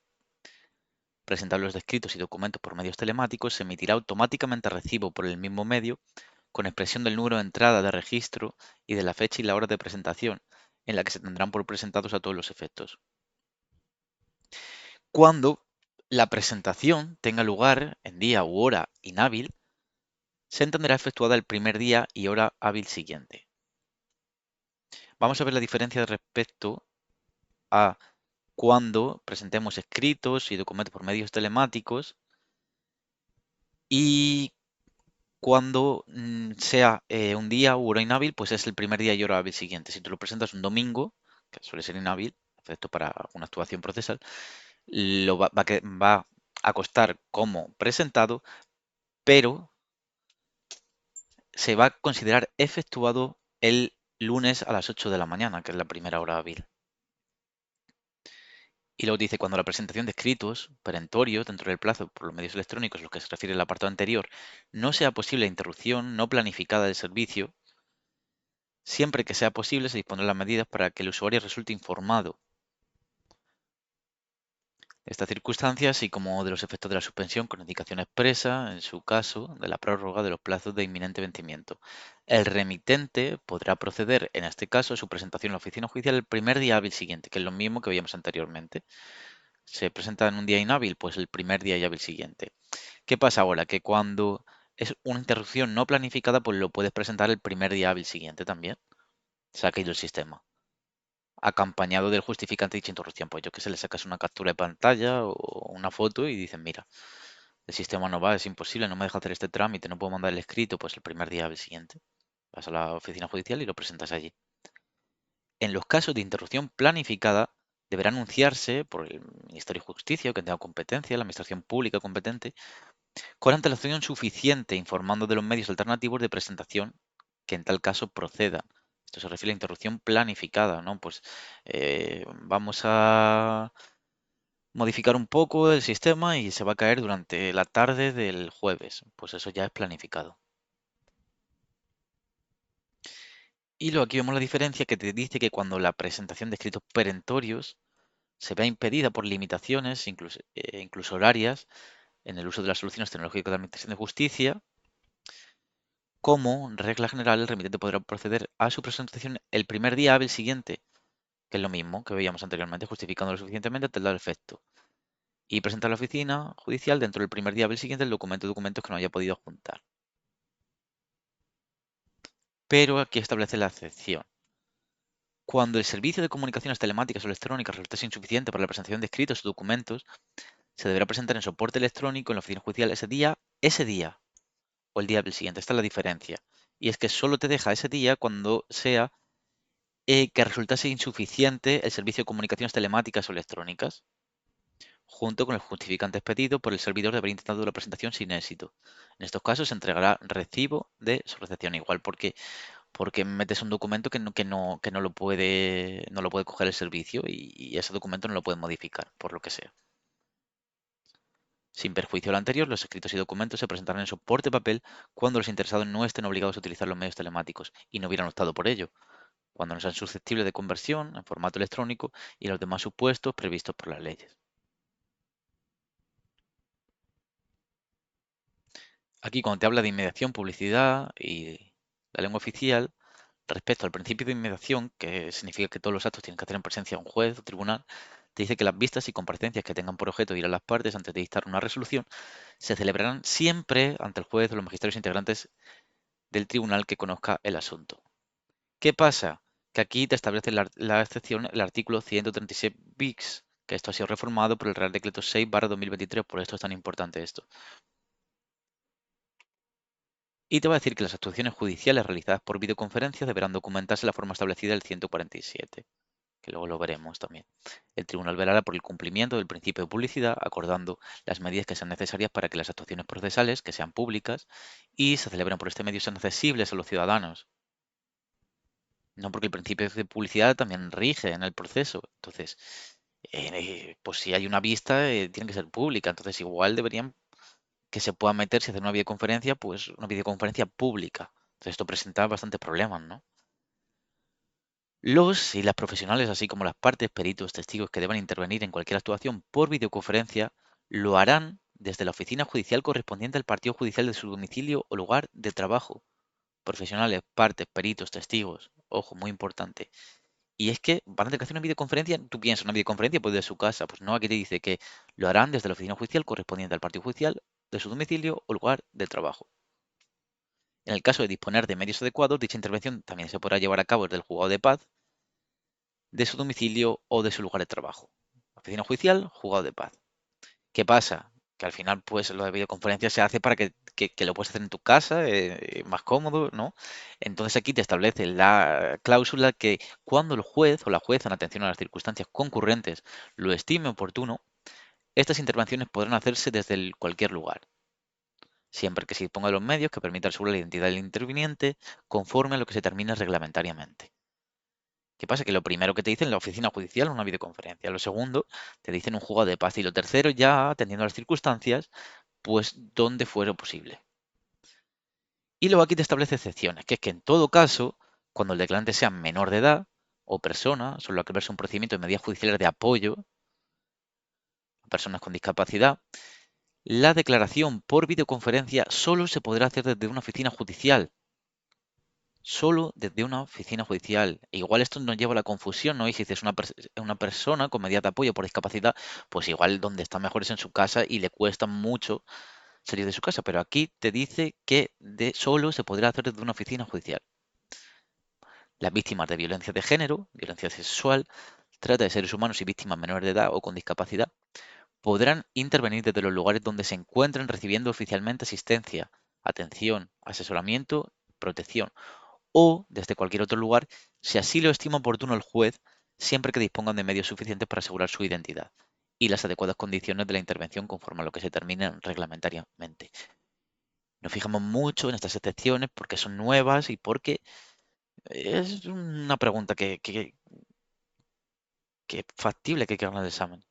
Presentar los escritos y documentos por medios telemáticos se emitirá automáticamente recibo por el mismo medio con expresión del número de entrada de registro y de la fecha y la hora de presentación, en la que se tendrán por presentados a todos los efectos. Cuando la presentación tenga lugar en día u hora inhábil, se entenderá efectuada el primer día y hora hábil siguiente. Vamos a ver la diferencia respecto a cuando presentemos escritos y documentos por medios telemáticos y cuando sea un día u hora inhábil, pues es el primer día y hora hábil siguiente. Si tú lo presentas un domingo, que suele ser inhábil, efecto para una actuación procesal, va a costar como presentado, pero se va a considerar efectuado el lunes a las 8 de la mañana, que es la primera hora hábil. Y luego dice, cuando la presentación de escritos perentorios dentro del plazo por los medios electrónicos, lo que se refiere al apartado anterior, no sea posible la interrupción no planificada del servicio, siempre que sea posible se dispondrán las medidas para que el usuario resulte informado de esta circunstancia, así como de los efectos de la suspensión con indicación expresa, en su caso, de la prórroga de los plazos de inminente vencimiento. El remitente podrá proceder, en este caso, a su presentación en la oficina judicial el primer día hábil siguiente, que es lo mismo que veíamos anteriormente. Se presenta en un día inhábil, pues el primer día hábil siguiente. ¿Qué pasa ahora? Que cuando es una interrupción no planificada, pues lo puedes presentar el primer día hábil siguiente también. Se ha caído el sistema. Acompañado del justificante de dicha interrupción. Pues yo que sé, le sacas una captura de pantalla o una foto y dicen, mira, el sistema no va, es imposible, no me deja hacer este trámite, no puedo mandar el escrito, pues el primer día hábil siguiente. Vas a la oficina judicial y lo presentas allí. En los casos de interrupción planificada, deberá anunciarse por el Ministerio de Justicia o que tenga competencia, la Administración Pública competente, con antelación suficiente informando de los medios alternativos de presentación que en tal caso procedan. Esto se refiere a interrupción planificada, ¿no? Pues vamos a modificar un poco el sistema y se va a caer durante la tarde del jueves. Pues eso ya es planificado. Y luego aquí vemos la diferencia que te dice que cuando la presentación de escritos perentorios se vea impedida por limitaciones, incluso horarias, en el uso de las soluciones tecnológicas de la Administración de Justicia, como regla general el remitente podrá proceder a su presentación el primer día hábil siguiente, que es lo mismo que veíamos anteriormente, justificándolo suficientemente ante el dado efecto, y presentar a la oficina judicial dentro del primer día hábil siguiente el documento de documentos que no haya podido juntar. Pero aquí establece la excepción. Cuando el servicio de comunicaciones telemáticas o electrónicas resulte insuficiente para la presentación de escritos o documentos, se deberá presentar en soporte electrónico en la oficina judicial ese día o el día del siguiente. Esta es la diferencia. Y es que solo te deja ese día cuando sea que resultase insuficiente el servicio de comunicaciones telemáticas o electrónicas, junto con el justificante expedido por el servidor de haber intentado la presentación sin éxito. En estos casos se entregará recibo de su recepción igual, porque porque metes un documento que no lo puede coger el servicio y ese documento no lo puede modificar, por lo que sea. Sin perjuicio de lo anterior, los escritos y documentos se presentarán en soporte papel cuando los interesados no estén obligados a utilizar los medios telemáticos y no hubieran optado por ello, cuando no sean susceptibles de conversión en formato electrónico y los demás supuestos previstos por las leyes. Aquí, cuando te habla de inmediación, publicidad y la lengua oficial, respecto al principio de inmediación, que significa que todos los actos tienen que hacer en presencia de un juez o tribunal, te dice que las vistas y comparecencias que tengan por objeto ir a las partes antes de dictar una resolución se celebrarán siempre ante el juez o los magistrados integrantes del tribunal que conozca el asunto. ¿Qué pasa? Que aquí te establece la excepción el artículo 136 bis, que esto ha sido reformado por el Real Decreto 6/2023, por esto es tan importante esto. Y te va a decir que las actuaciones judiciales realizadas por videoconferencia deberán documentarse de la forma establecida del 147, que luego lo veremos también. El tribunal velará por el cumplimiento del principio de publicidad, acordando las medidas que sean necesarias para que las actuaciones procesales, que sean públicas y se celebren por este medio, sean accesibles a los ciudadanos. No, porque el principio de publicidad también rige en el proceso. Entonces, pues si hay una vista, tiene que ser pública. Entonces, igual deberían que se pueda meter, si hace una videoconferencia, pues una videoconferencia pública. Entonces, esto presenta bastantes problemas, ¿no? Los y las profesionales, así como las partes, peritos, testigos que deban intervenir en cualquier actuación por videoconferencia, lo harán desde la oficina judicial correspondiente al partido judicial de su domicilio o lugar de trabajo. Profesionales, partes, peritos, testigos. Ojo, muy importante. Y es que van a tener que hacer una videoconferencia. Tú piensas, una videoconferencia pues de su casa. Pues no, aquí te dice que lo harán desde la oficina judicial correspondiente al partido judicial de su domicilio o lugar de trabajo. En el caso de disponer de medios adecuados, dicha intervención también se podrá llevar a cabo desde el juzgado de paz de su domicilio o de su lugar de trabajo. Oficina judicial, juzgado de paz. ¿Qué pasa? Que al final, pues lo de videoconferencia se hace para que lo puedas hacer en tu casa, más cómodo, ¿no? Entonces aquí te establece la cláusula que cuando el juez o la jueza, en atención a las circunstancias concurrentes, lo estime oportuno, estas intervenciones podrán hacerse desde cualquier lugar, siempre que se disponga de los medios que permitan asegurar la identidad del interviniente conforme a lo que se termine reglamentariamente. ¿Qué pasa? Que lo primero que te dicen en la oficina judicial es una videoconferencia. Lo segundo, te dicen un juzgado de paz. Y lo tercero, ya atendiendo a las circunstancias, pues donde fuera posible. Y luego aquí te establece excepciones, que es que en todo caso, cuando el declarante sea menor de edad o persona, sobre lo que verse un procedimiento de medidas judiciales de apoyo a personas con discapacidad, la declaración por videoconferencia solo se podrá hacer desde una oficina judicial. Solo desde una oficina judicial. E igual esto nos lleva a la confusión, ¿no? Y si es una persona con medidas de apoyo por discapacidad, pues igual donde está mejor es en su casa y le cuesta mucho salir de su casa. Pero aquí te dice que solo se podrá hacer desde una oficina judicial. Las víctimas de violencia de género, violencia sexual, trata de seres humanos y víctimas menores de edad o con discapacidad, podrán intervenir desde los lugares donde se encuentren recibiendo oficialmente asistencia, atención, asesoramiento, protección o desde cualquier otro lugar, si así lo estima oportuno el juez, siempre que dispongan de medios suficientes para asegurar su identidad y las adecuadas condiciones de la intervención conforme a lo que se termine reglamentariamente. Nos fijamos mucho en estas excepciones porque son nuevas y porque es una pregunta que es factible que caiga en el examen.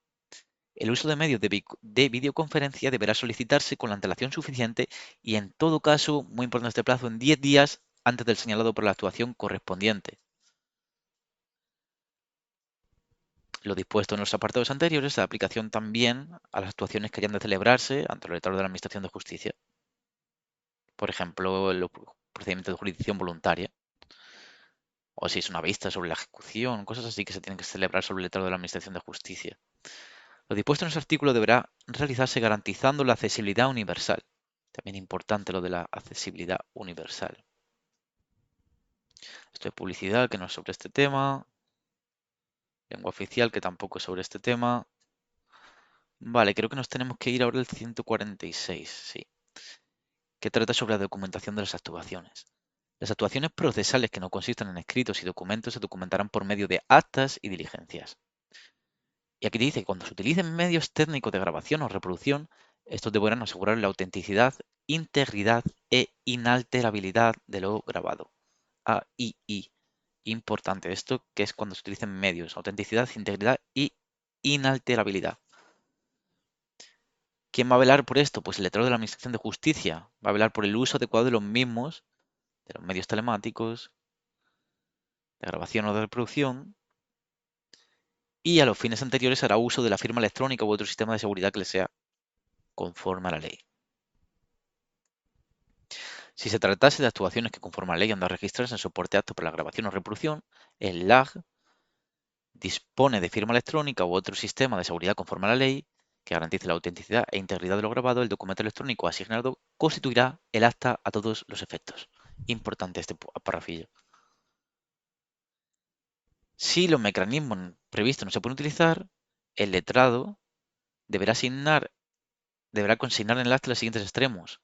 El uso de medios de videoconferencia deberá solicitarse con la antelación suficiente y en todo caso, muy importante este plazo, en 10 días antes del señalado por la actuación correspondiente. Lo dispuesto en los apartados anteriores da aplicación también a las actuaciones que hayan de celebrarse ante los letrados de la Administración de Justicia. Por ejemplo, los procedimientos de jurisdicción voluntaria, o si es una vista sobre la ejecución, cosas así que se tienen que celebrar sobre el letrado de la Administración de Justicia. Lo dispuesto en ese artículo deberá realizarse garantizando la accesibilidad universal. También importante lo de la accesibilidad universal. Esto es publicidad, que no es sobre este tema. Lengua oficial, que tampoco es sobre este tema. Vale, creo que nos tenemos que ir ahora al 146, sí, que trata sobre la documentación de las actuaciones. Las actuaciones procesales que no consistan en escritos y documentos se documentarán por medio de actas y diligencias. Y aquí dice que cuando se utilicen medios técnicos de grabación o reproducción, estos deberán asegurar la autenticidad, integridad e inalterabilidad de lo grabado, AII. Importante esto, que es cuando se utilizan medios, autenticidad, integridad y inalterabilidad. ¿Quién va a velar por esto? Pues el letrado de la Administración de Justicia va a velar por el uso adecuado de los mismos, de los medios telemáticos, de grabación o de reproducción, y a los fines anteriores hará uso de la firma electrónica u otro sistema de seguridad que le sea conforme a la ley. Si se tratase de actuaciones que conforme a la ley han de registrarse en soporte apto para la grabación o reproducción, el LAG dispone de firma electrónica u otro sistema de seguridad conforme a la ley que garantice la autenticidad e integridad de lo grabado. El documento electrónico asignado constituirá el acta a todos los efectos. Importante este párrafillo. Si los mecanismos previstos no se pueden utilizar, el letrado deberá consignar en el acta los siguientes extremos.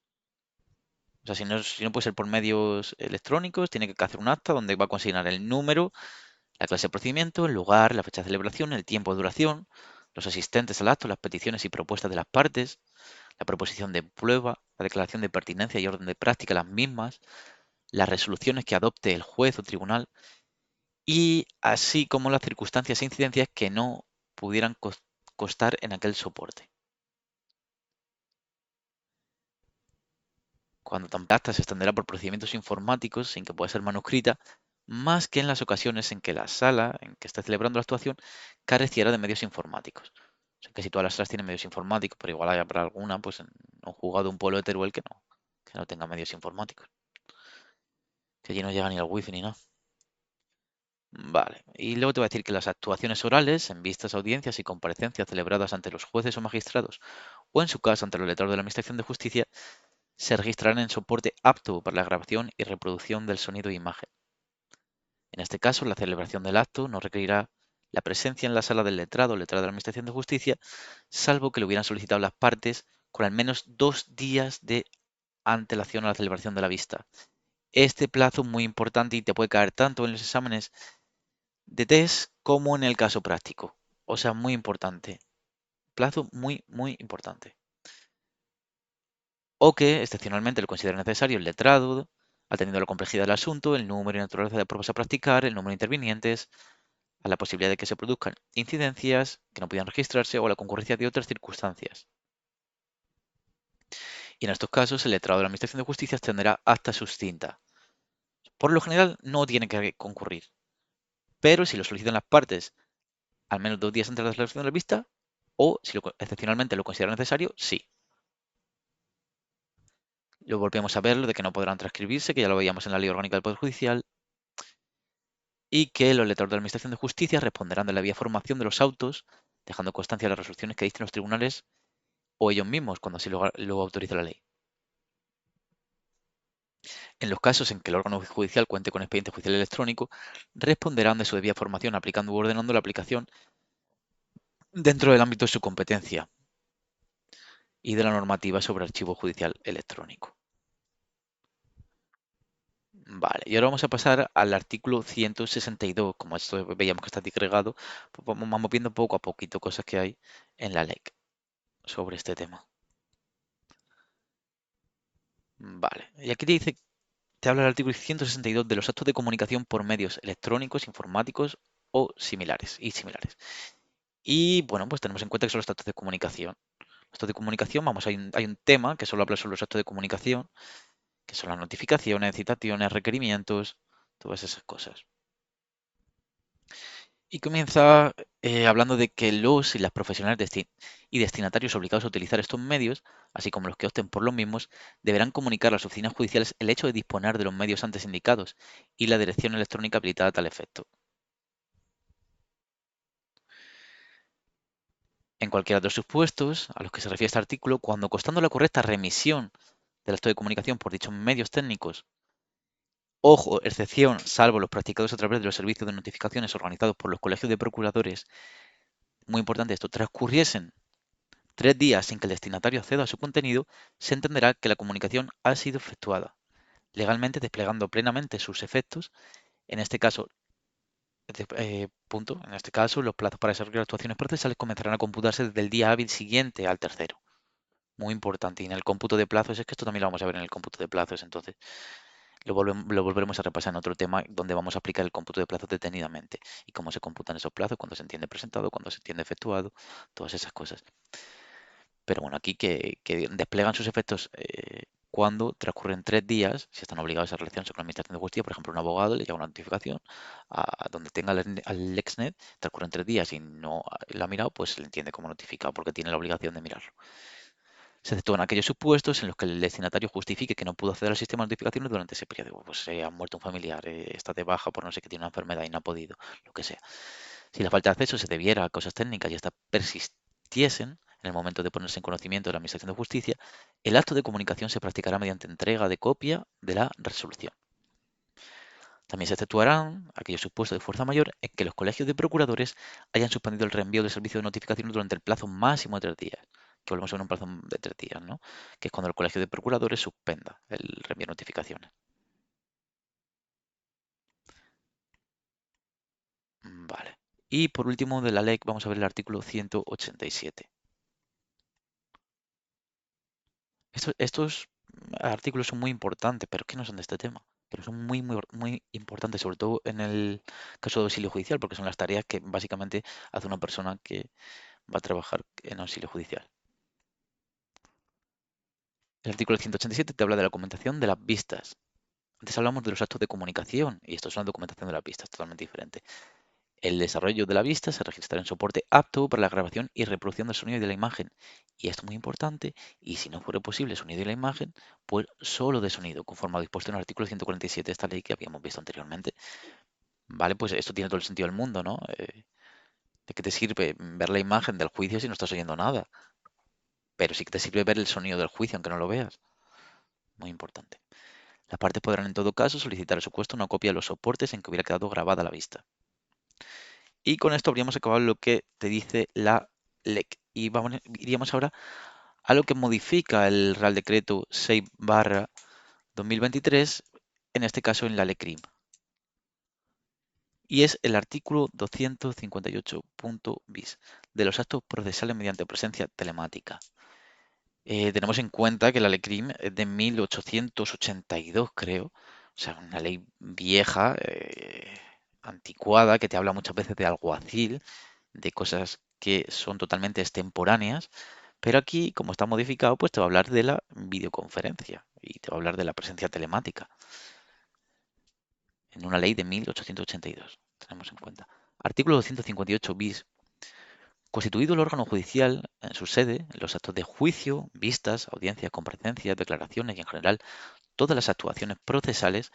O sea, si no puede ser por medios electrónicos, tiene que hacer un acta donde va a consignar el número, la clase de procedimiento, el lugar, la fecha de celebración, el tiempo de duración, los asistentes al acto, las peticiones y propuestas de las partes, la proposición de prueba, la declaración de pertinencia y orden de práctica, las mismas, las resoluciones que adopte el juez o tribunal, y así como las circunstancias e incidencias que no pudieran constar en aquel soporte. Cuando tan acta se extenderá por procedimientos informáticos sin que pueda ser manuscrita, más que en las ocasiones en que la sala en que esté celebrando la actuación careciera de medios informáticos. O sea, que si todas las salas tienen medios informáticos, pero igual haya para alguna, pues en un juzgado, un pueblo de Teruel que no tenga medios informáticos. Que allí no llega ni al wifi ni nada. Vale, y luego te voy a decir que las actuaciones orales, en vistas, audiencias y comparecencias celebradas ante los jueces o magistrados, o en su caso ante los letrados de la Administración de Justicia, se registrarán en soporte apto para la grabación y reproducción del sonido e imagen. En este caso, la celebración del acto no requerirá la presencia en la sala del letrado o letrado de la Administración de Justicia, salvo que lo hubieran solicitado las partes con al menos 2 días de antelación a la celebración de la vista. Este plazo es muy importante y te puede caer tanto en los exámenes de test como en el caso práctico. O sea, muy importante. Plazo muy, muy importante. O que, excepcionalmente, lo considere necesario el letrado, atendiendo a la complejidad del asunto, el número y naturaleza de pruebas a practicar, el número de intervinientes, a la posibilidad de que se produzcan incidencias que no puedan registrarse o a la concurrencia de otras circunstancias. Y en estos casos, el letrado de la Administración de Justicia extenderá acta suscinta. Por lo general, no tiene que concurrir, pero si lo solicitan las partes al menos 2 días antes de la celebración de la vista, o si excepcionalmente lo considera necesario, sí. Lo volvemos a ver, lo de que no podrán transcribirse, que ya lo veíamos en la Ley Orgánica del Poder Judicial, y que los letrados de la Administración de Justicia responderán de la vía formación de los autos, dejando constancia de las resoluciones que dicten los tribunales o ellos mismos, cuando así lo autorice la ley. En los casos en que el órgano judicial cuente con expediente judicial electrónico, responderán de su debida formación aplicando u ordenando la aplicación dentro del ámbito de su competencia y de la normativa sobre archivo judicial electrónico. Vale, y ahora vamos a pasar al artículo 162. Como esto veíamos que está disgregado, pues vamos viendo poco a poquito cosas que hay en la ley sobre este tema. Vale, y aquí te habla el artículo 162 de los actos de comunicación por medios electrónicos, informáticos o similares y similares. Y bueno, pues tenemos en cuenta que son los actos de comunicación. Los actos de comunicación, vamos, hay un tema que solo habla sobre los actos de comunicación, que son las notificaciones, citaciones, requerimientos, todas esas cosas. Y comienza hablando de que los y las profesionales y destinatarios obligados a utilizar estos medios, así como los que opten por los mismos, deberán comunicar a las oficinas judiciales el hecho de disponer de los medios antes indicados y la dirección electrónica habilitada a tal efecto. En cualquiera de los supuestos a los que se refiere este artículo, cuando constando la correcta remisión del acto de comunicación por dichos medios técnicos, ojo, excepción, salvo los practicados a través de los servicios de notificaciones organizados por los colegios de procuradores, muy importante esto, transcurriesen 3 días sin que el destinatario acceda a su contenido, se entenderá que la comunicación ha sido efectuada, legalmente desplegando plenamente sus efectos. En este caso, los plazos para desarrollar actuaciones procesales comenzarán a computarse desde el día hábil siguiente al tercero. Muy importante. Y en el cómputo de plazos, es que esto también lo vamos a ver en el cómputo de plazos, entonces. Lo volveremos a repasar en otro tema donde vamos a aplicar el cómputo de plazos detenidamente y cómo se computan esos plazos, cuando se entiende presentado, cuando se entiende efectuado, todas esas cosas. Pero bueno, aquí que desplegan sus efectos cuando transcurren 3 días, si están obligados a relacionarse con la Administración de Justicia, por ejemplo, un abogado le llega una notificación a donde tenga al LexNet, transcurren 3 días y no lo ha mirado, pues se le entiende como notificado porque tiene la obligación de mirarlo. Se exceptúan aquellos supuestos en los que el destinatario justifique que no pudo acceder al sistema de notificaciones durante ese periodo. Pues ha muerto un familiar, está de baja por no sé qué, tiene una enfermedad y no ha podido, lo que sea. Si la falta de acceso se debiera a causas técnicas y estas persistiesen en el momento de ponerse en conocimiento de la Administración de Justicia, el acto de comunicación se practicará mediante entrega de copia de la resolución. También se exceptuarán aquellos supuestos de fuerza mayor en que los colegios de procuradores hayan suspendido el reenvío del servicio de notificaciones durante el plazo máximo de 3 días, que volvemos a ver un plazo de 3 días, ¿no? Que es cuando el colegio de procuradores suspenda el reenvío de notificaciones. Vale. Y por último, de la ley vamos a ver el artículo 187. Estos artículos son muy importantes, pero es que no son de este tema. Pero son muy, muy, muy importantes, sobre todo en el caso de auxilio judicial, porque son las tareas que básicamente hace una persona que va a trabajar en auxilio judicial. El artículo 187 te habla de la documentación de las vistas. Antes hablamos de los actos de comunicación, y esto es una documentación de las vistas, totalmente diferente. El desarrollo de la vista se registrará en soporte apto para la grabación y reproducción del sonido y de la imagen. Y esto es muy importante, y si no fuera posible sonido y la imagen, pues solo de sonido, conforme a lo dispuesto en el artículo 147 de esta ley que habíamos visto anteriormente. Vale, pues esto tiene todo el sentido del mundo, ¿no? ¿De qué te sirve ver la imagen del juicio si no estás oyendo nada? Pero sí que te sirve ver el sonido del juicio, aunque no lo veas. Muy importante. Las partes podrán en todo caso solicitar a su puesto una copia de los soportes en que hubiera quedado grabada la vista. Y con esto habríamos acabado lo que te dice la LEC. Y iríamos ahora a lo que modifica el Real Decreto 6/2023, en este caso en la LECRIM. Y es el artículo 258 bis de los actos procesales mediante presencia telemática. Tenemos en cuenta que la ley CRIM es de 1882, creo. O sea, una ley vieja, anticuada, que te habla muchas veces de alguacil, de cosas que son totalmente extemporáneas. Pero aquí, como está modificado, pues te va a hablar de la videoconferencia y te va a hablar de la presencia telemática en una ley de 1882. Tenemos en cuenta. Artículo 258 bis. Constituido el órgano judicial en su sede, en los actos de juicio, vistas, audiencias, comparecencias, declaraciones y en general todas las actuaciones procesales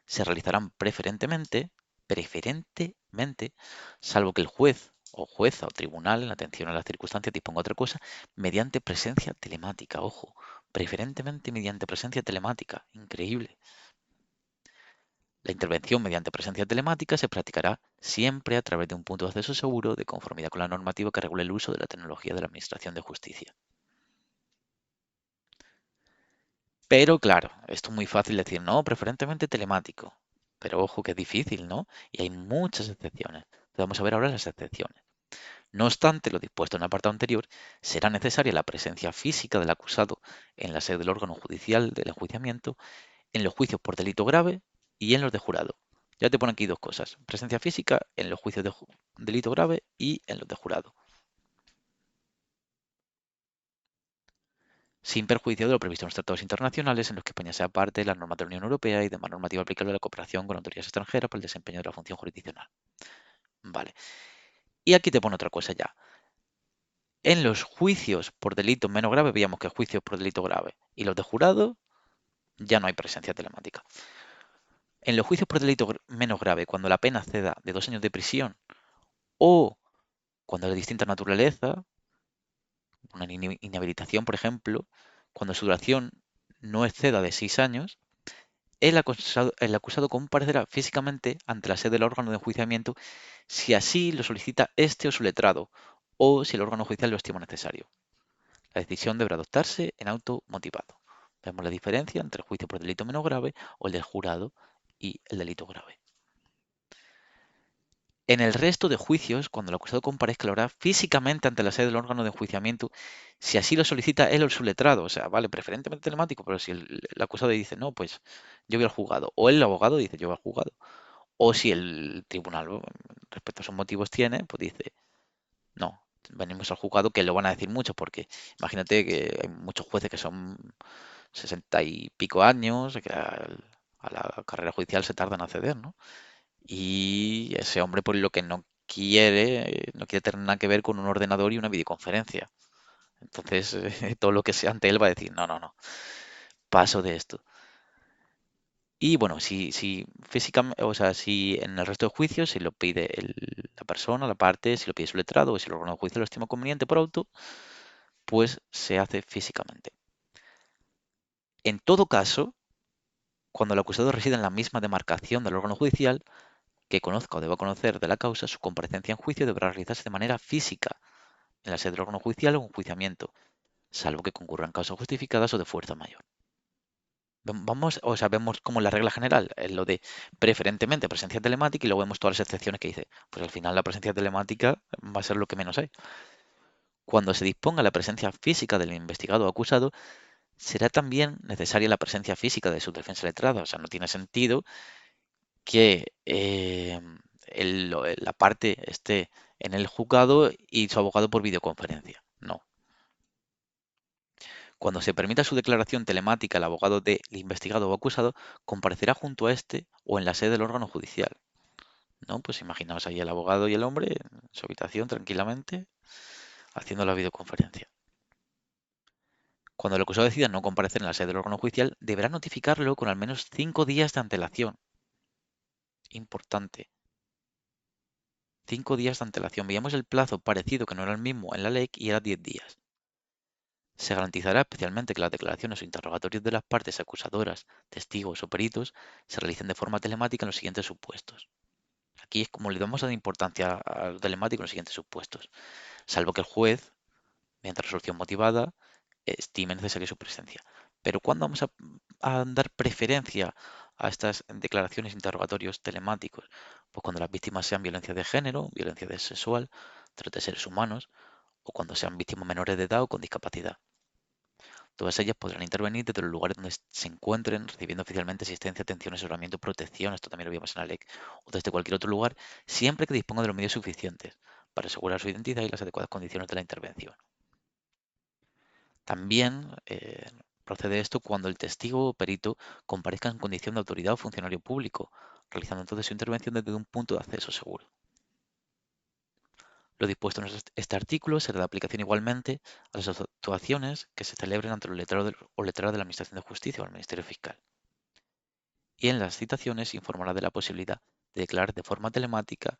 se realizarán preferentemente, salvo que el juez o jueza o tribunal, en atención a las circunstancias, disponga otra cosa, mediante presencia telemática. Ojo, preferentemente mediante presencia telemática. Increíble. La intervención mediante presencia telemática se practicará siempre a través de un punto de acceso seguro de conformidad con la normativa que regula el uso de la tecnología de la Administración de Justicia. Pero claro, esto es muy fácil decir, no, preferentemente telemático. Pero ojo que es difícil, ¿no? Y hay muchas excepciones. Vamos a ver ahora las excepciones. No obstante, lo dispuesto en el apartado anterior, será necesaria la presencia física del acusado en la sede del órgano judicial del enjuiciamiento, en los juicios por delito grave y en los de jurado. Ya te ponen aquí dos cosas. Presencia física en los juicios de delito grave y en los de jurado. Sin perjuicio de lo previsto en los tratados internacionales en los que España sea parte de las normas de la Unión Europea y demás normativa aplicable a la cooperación con autoridades extranjeras para el desempeño de la función jurisdiccional. Vale. Y aquí te pone otra cosa ya. En los juicios por delito menos grave, veíamos que juicios por delito grave y los de jurado ya no hay presencia telemática. En los juicios por delito menos grave, cuando la pena ceda de 2 años de prisión o cuando es de distinta naturaleza, una inhabilitación, por ejemplo, cuando su duración no exceda de 6 años, el acusado comparecerá físicamente ante la sede del órgano de enjuiciamiento si así lo solicita este o su letrado, o si el órgano judicial lo estima necesario. La decisión deberá adoptarse en auto motivado. Vemos la diferencia entre el juicio por delito menos grave o el del jurado y el delito grave. En el resto de juicios, cuando el acusado comparezca, lo hará físicamente ante la sede del órgano de enjuiciamiento, si así lo solicita él o su letrado. O sea, vale, preferentemente telemático, pero si el acusado dice, no, pues yo voy al juzgado, o el abogado dice, yo voy al juzgado, o si el tribunal, respecto a esos motivos tiene, pues dice, no, venimos al juzgado, que lo van a decir mucho, porque imagínate que hay muchos jueces que son 60 y pico años, que a la carrera judicial se tardan en acceder, ¿no? Y ese hombre, por lo que no quiere tener nada que ver con un ordenador y una videoconferencia. Entonces, todo lo que sea ante él va a decir, no, no, no, paso de esto. Y bueno, si físicamente, o sea, si en el resto de juicios, si lo pide la persona, la parte, si lo pide su letrado o si el órgano de juicio lo estima conveniente por auto, pues se hace físicamente. En todo caso, cuando el acusado reside en la misma demarcación del órgano judicial, que conozca o deba conocer de la causa, su comparecencia en juicio deberá realizarse de manera física en la sede del órgano judicial o enjuiciamiento, salvo que concurran causas justificadas o de fuerza mayor. Vamos, o sea, vemos como la regla general, es lo de preferentemente presencia telemática y luego vemos todas las excepciones que dice. Pues al final la presencia telemática va a ser lo que menos hay. Cuando se disponga la presencia física del investigado o acusado, será también necesaria la presencia física de su defensa letrada. O sea, no tiene sentido que la parte esté en el juzgado y su abogado por videoconferencia. No. Cuando se permita su declaración telemática, el abogado del investigado o acusado comparecerá junto a este o en la sede del órgano judicial. ¿No? Pues imaginaos ahí el abogado y el hombre en su habitación tranquilamente haciendo la videoconferencia. Cuando el acusado decida no comparecer en la sede del órgano judicial, deberá notificarlo con al menos 5 días de antelación. Importante. 5 días de antelación. Veíamos el plazo parecido que no era el mismo en la ley y era 10 días. Se garantizará especialmente que las declaraciones o interrogatorios de las partes acusadoras, testigos o peritos se realicen de forma telemática en los siguientes supuestos. Aquí es como le damos a dar importancia al telemático en los siguientes supuestos, salvo que el juez, mediante resolución motivada, estime necesaria su presencia. Pero ¿cuándo vamos a dar preferencia a estas declaraciones e interrogatorios telemáticos? Pues cuando las víctimas sean violencia de género, violencia sexual, trata de seres humanos, o cuando sean víctimas menores de edad o con discapacidad. Todas ellas podrán intervenir desde los lugares donde se encuentren, recibiendo oficialmente asistencia, atención, asesoramiento, protección, esto también lo vimos en la ley, o desde cualquier otro lugar, siempre que disponga de los medios suficientes para asegurar su identidad y las adecuadas condiciones de la intervención. También procede esto cuando el testigo o perito comparezca en condición de autoridad o funcionario público, realizando entonces su intervención desde un punto de acceso seguro. Lo dispuesto en este artículo será de aplicación igualmente a las actuaciones que se celebren ante los letrados o letradas de la Administración de Justicia o el Ministerio Fiscal. Y en las citaciones informará de la posibilidad de declarar de forma telemática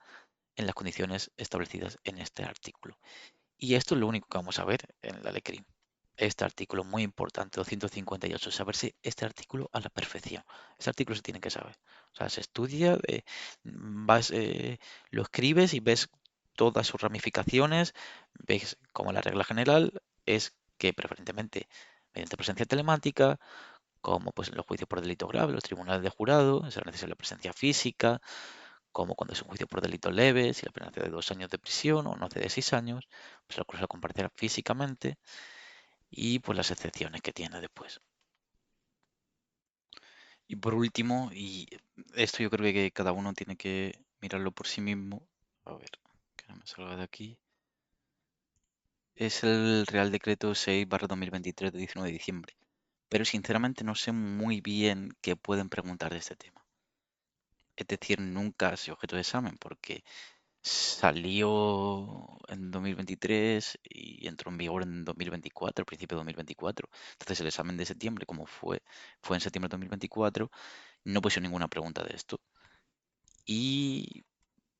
en las condiciones establecidas en este artículo. Y esto es lo único que vamos a ver en la ley CRIM. Este artículo muy importante, 258, saberse este artículo a la perfección. Este artículo se tiene que saber. O sea, se estudia, lo escribes y ves todas sus ramificaciones, ves como la regla general es que preferentemente mediante presencia telemática, como pues en los juicios por delito grave, los tribunales de jurado, será necesaria la presencia física, como cuando es un juicio por delito leve, si la pena es de 2 años de prisión o no de 6 años, pues la acusación comparecerá físicamente y pues las excepciones que tiene después. Y por último, y esto yo creo que cada uno tiene que mirarlo por sí mismo, a ver, que no me salga de aquí, es el Real Decreto 6/2023 de 19 de diciembre. Pero sinceramente no sé muy bien qué pueden preguntar de este tema. Es decir, nunca ha sido objeto de examen porque salió en 2023 y entró en vigor en 2024, principio de 2024. Entonces el examen de septiembre, como fue en septiembre de 2024, no pusieron ninguna pregunta de esto. Y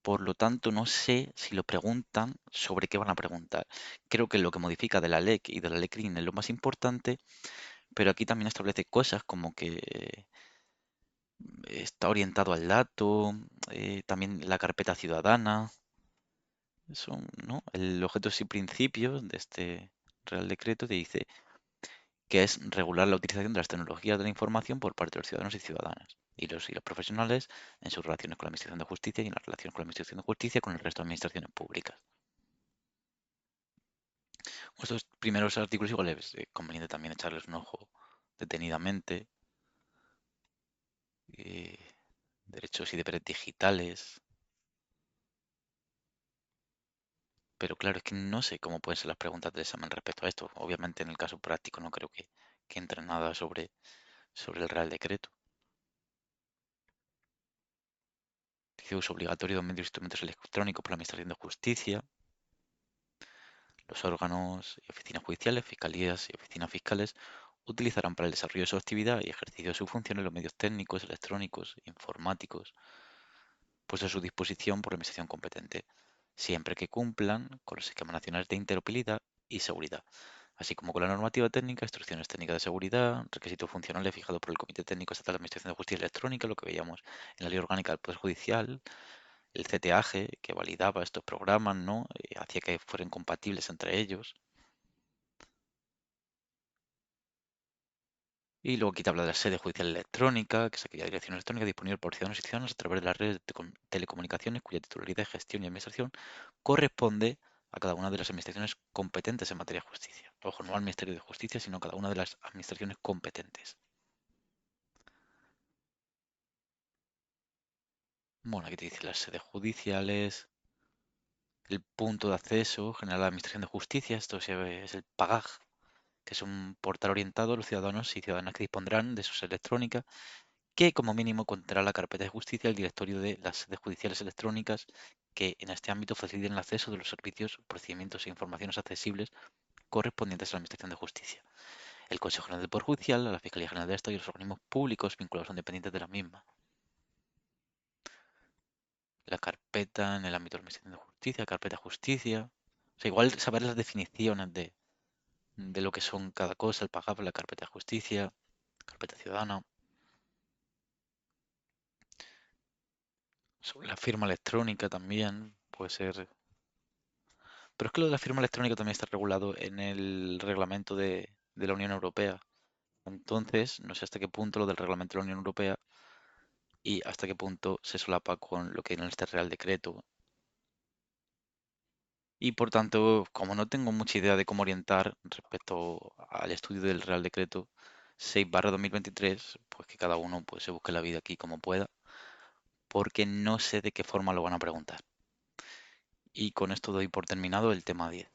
por lo tanto no sé si lo preguntan sobre qué van a preguntar. Creo que lo que modifica de la LEC y de la LECRIN es lo más importante, pero aquí también establece cosas como que está orientado al dato, también la carpeta ciudadana. Son, ¿no? El objetos y principios de este Real Decreto te dice que es regular la utilización de las tecnologías de la información por parte de los ciudadanos y ciudadanas. y los profesionales en sus relaciones con la Administración de Justicia y en las relaciones con la Administración de Justicia con el resto de administraciones públicas. Estos primeros artículos igual es conveniente también echarles un ojo detenidamente. eh, Derechos y deberes digitales. Pero claro, es que no sé cómo pueden ser las preguntas del examen respecto a esto. Obviamente en el caso práctico no creo que entre nada sobre el Real Decreto. Dice uso obligatorio de medios e instrumentos electrónicos por la Administración de Justicia. Los órganos y oficinas judiciales, fiscalías y oficinas fiscales utilizarán para el desarrollo de su actividad y ejercicio de sus funciones los medios técnicos, electrónicos, informáticos, puestos a su disposición por la administración competente, siempre que cumplan con los esquemas nacionales de interoperabilidad y seguridad, así como con la normativa técnica, instrucciones técnicas de seguridad, requisitos funcionales fijados por el Comité Técnico Estatal de Administración de Justicia Electrónica, lo que veíamos en la Ley Orgánica del Poder Judicial, el CTAG, que validaba estos programas, ¿no? Hacía que fueran compatibles entre ellos. Y luego aquí te habla de la sede judicial electrónica, que es aquella dirección electrónica disponible por ciudadanos y ciudadanas a través de las redes de telecomunicaciones cuya titularidad, gestión y administración corresponde a cada una de las administraciones competentes en materia de justicia. Ojo, no al Ministerio de Justicia, sino a cada una de las administraciones competentes. Bueno, aquí te dice las sedes judiciales, el punto de acceso general a la Administración de Justicia, esto es el PAGAG, que es un portal orientado a los ciudadanos y ciudadanas que dispondrán de su sede electrónica que como mínimo contará la carpeta de justicia el directorio de las sedes judiciales electrónicas que en este ámbito faciliten el acceso de los servicios, procedimientos e informaciones accesibles correspondientes a la Administración de Justicia, el Consejo General del Poder Judicial, la Fiscalía General del Estado y los organismos públicos vinculados o dependientes de la misma. La carpeta en el ámbito de la Administración de Justicia, carpeta de justicia. O sea, igual saber las definiciones de lo que son cada cosa, el PAGAP, la carpeta de justicia, carpeta ciudadana. Sobre la firma electrónica también puede ser. Pero es que lo de la firma electrónica también está regulado en el reglamento de la Unión Europea. Entonces, no sé hasta qué punto lo del reglamento de la Unión Europea y hasta qué punto se solapa con lo que en este Real Decreto. Y por tanto, como no tengo mucha idea de cómo orientar respecto al estudio del Real Decreto 6/2023, pues que cada uno pues, se busque la vida aquí como pueda, porque no sé de qué forma lo van a preguntar. Y con esto doy por terminado el tema 10.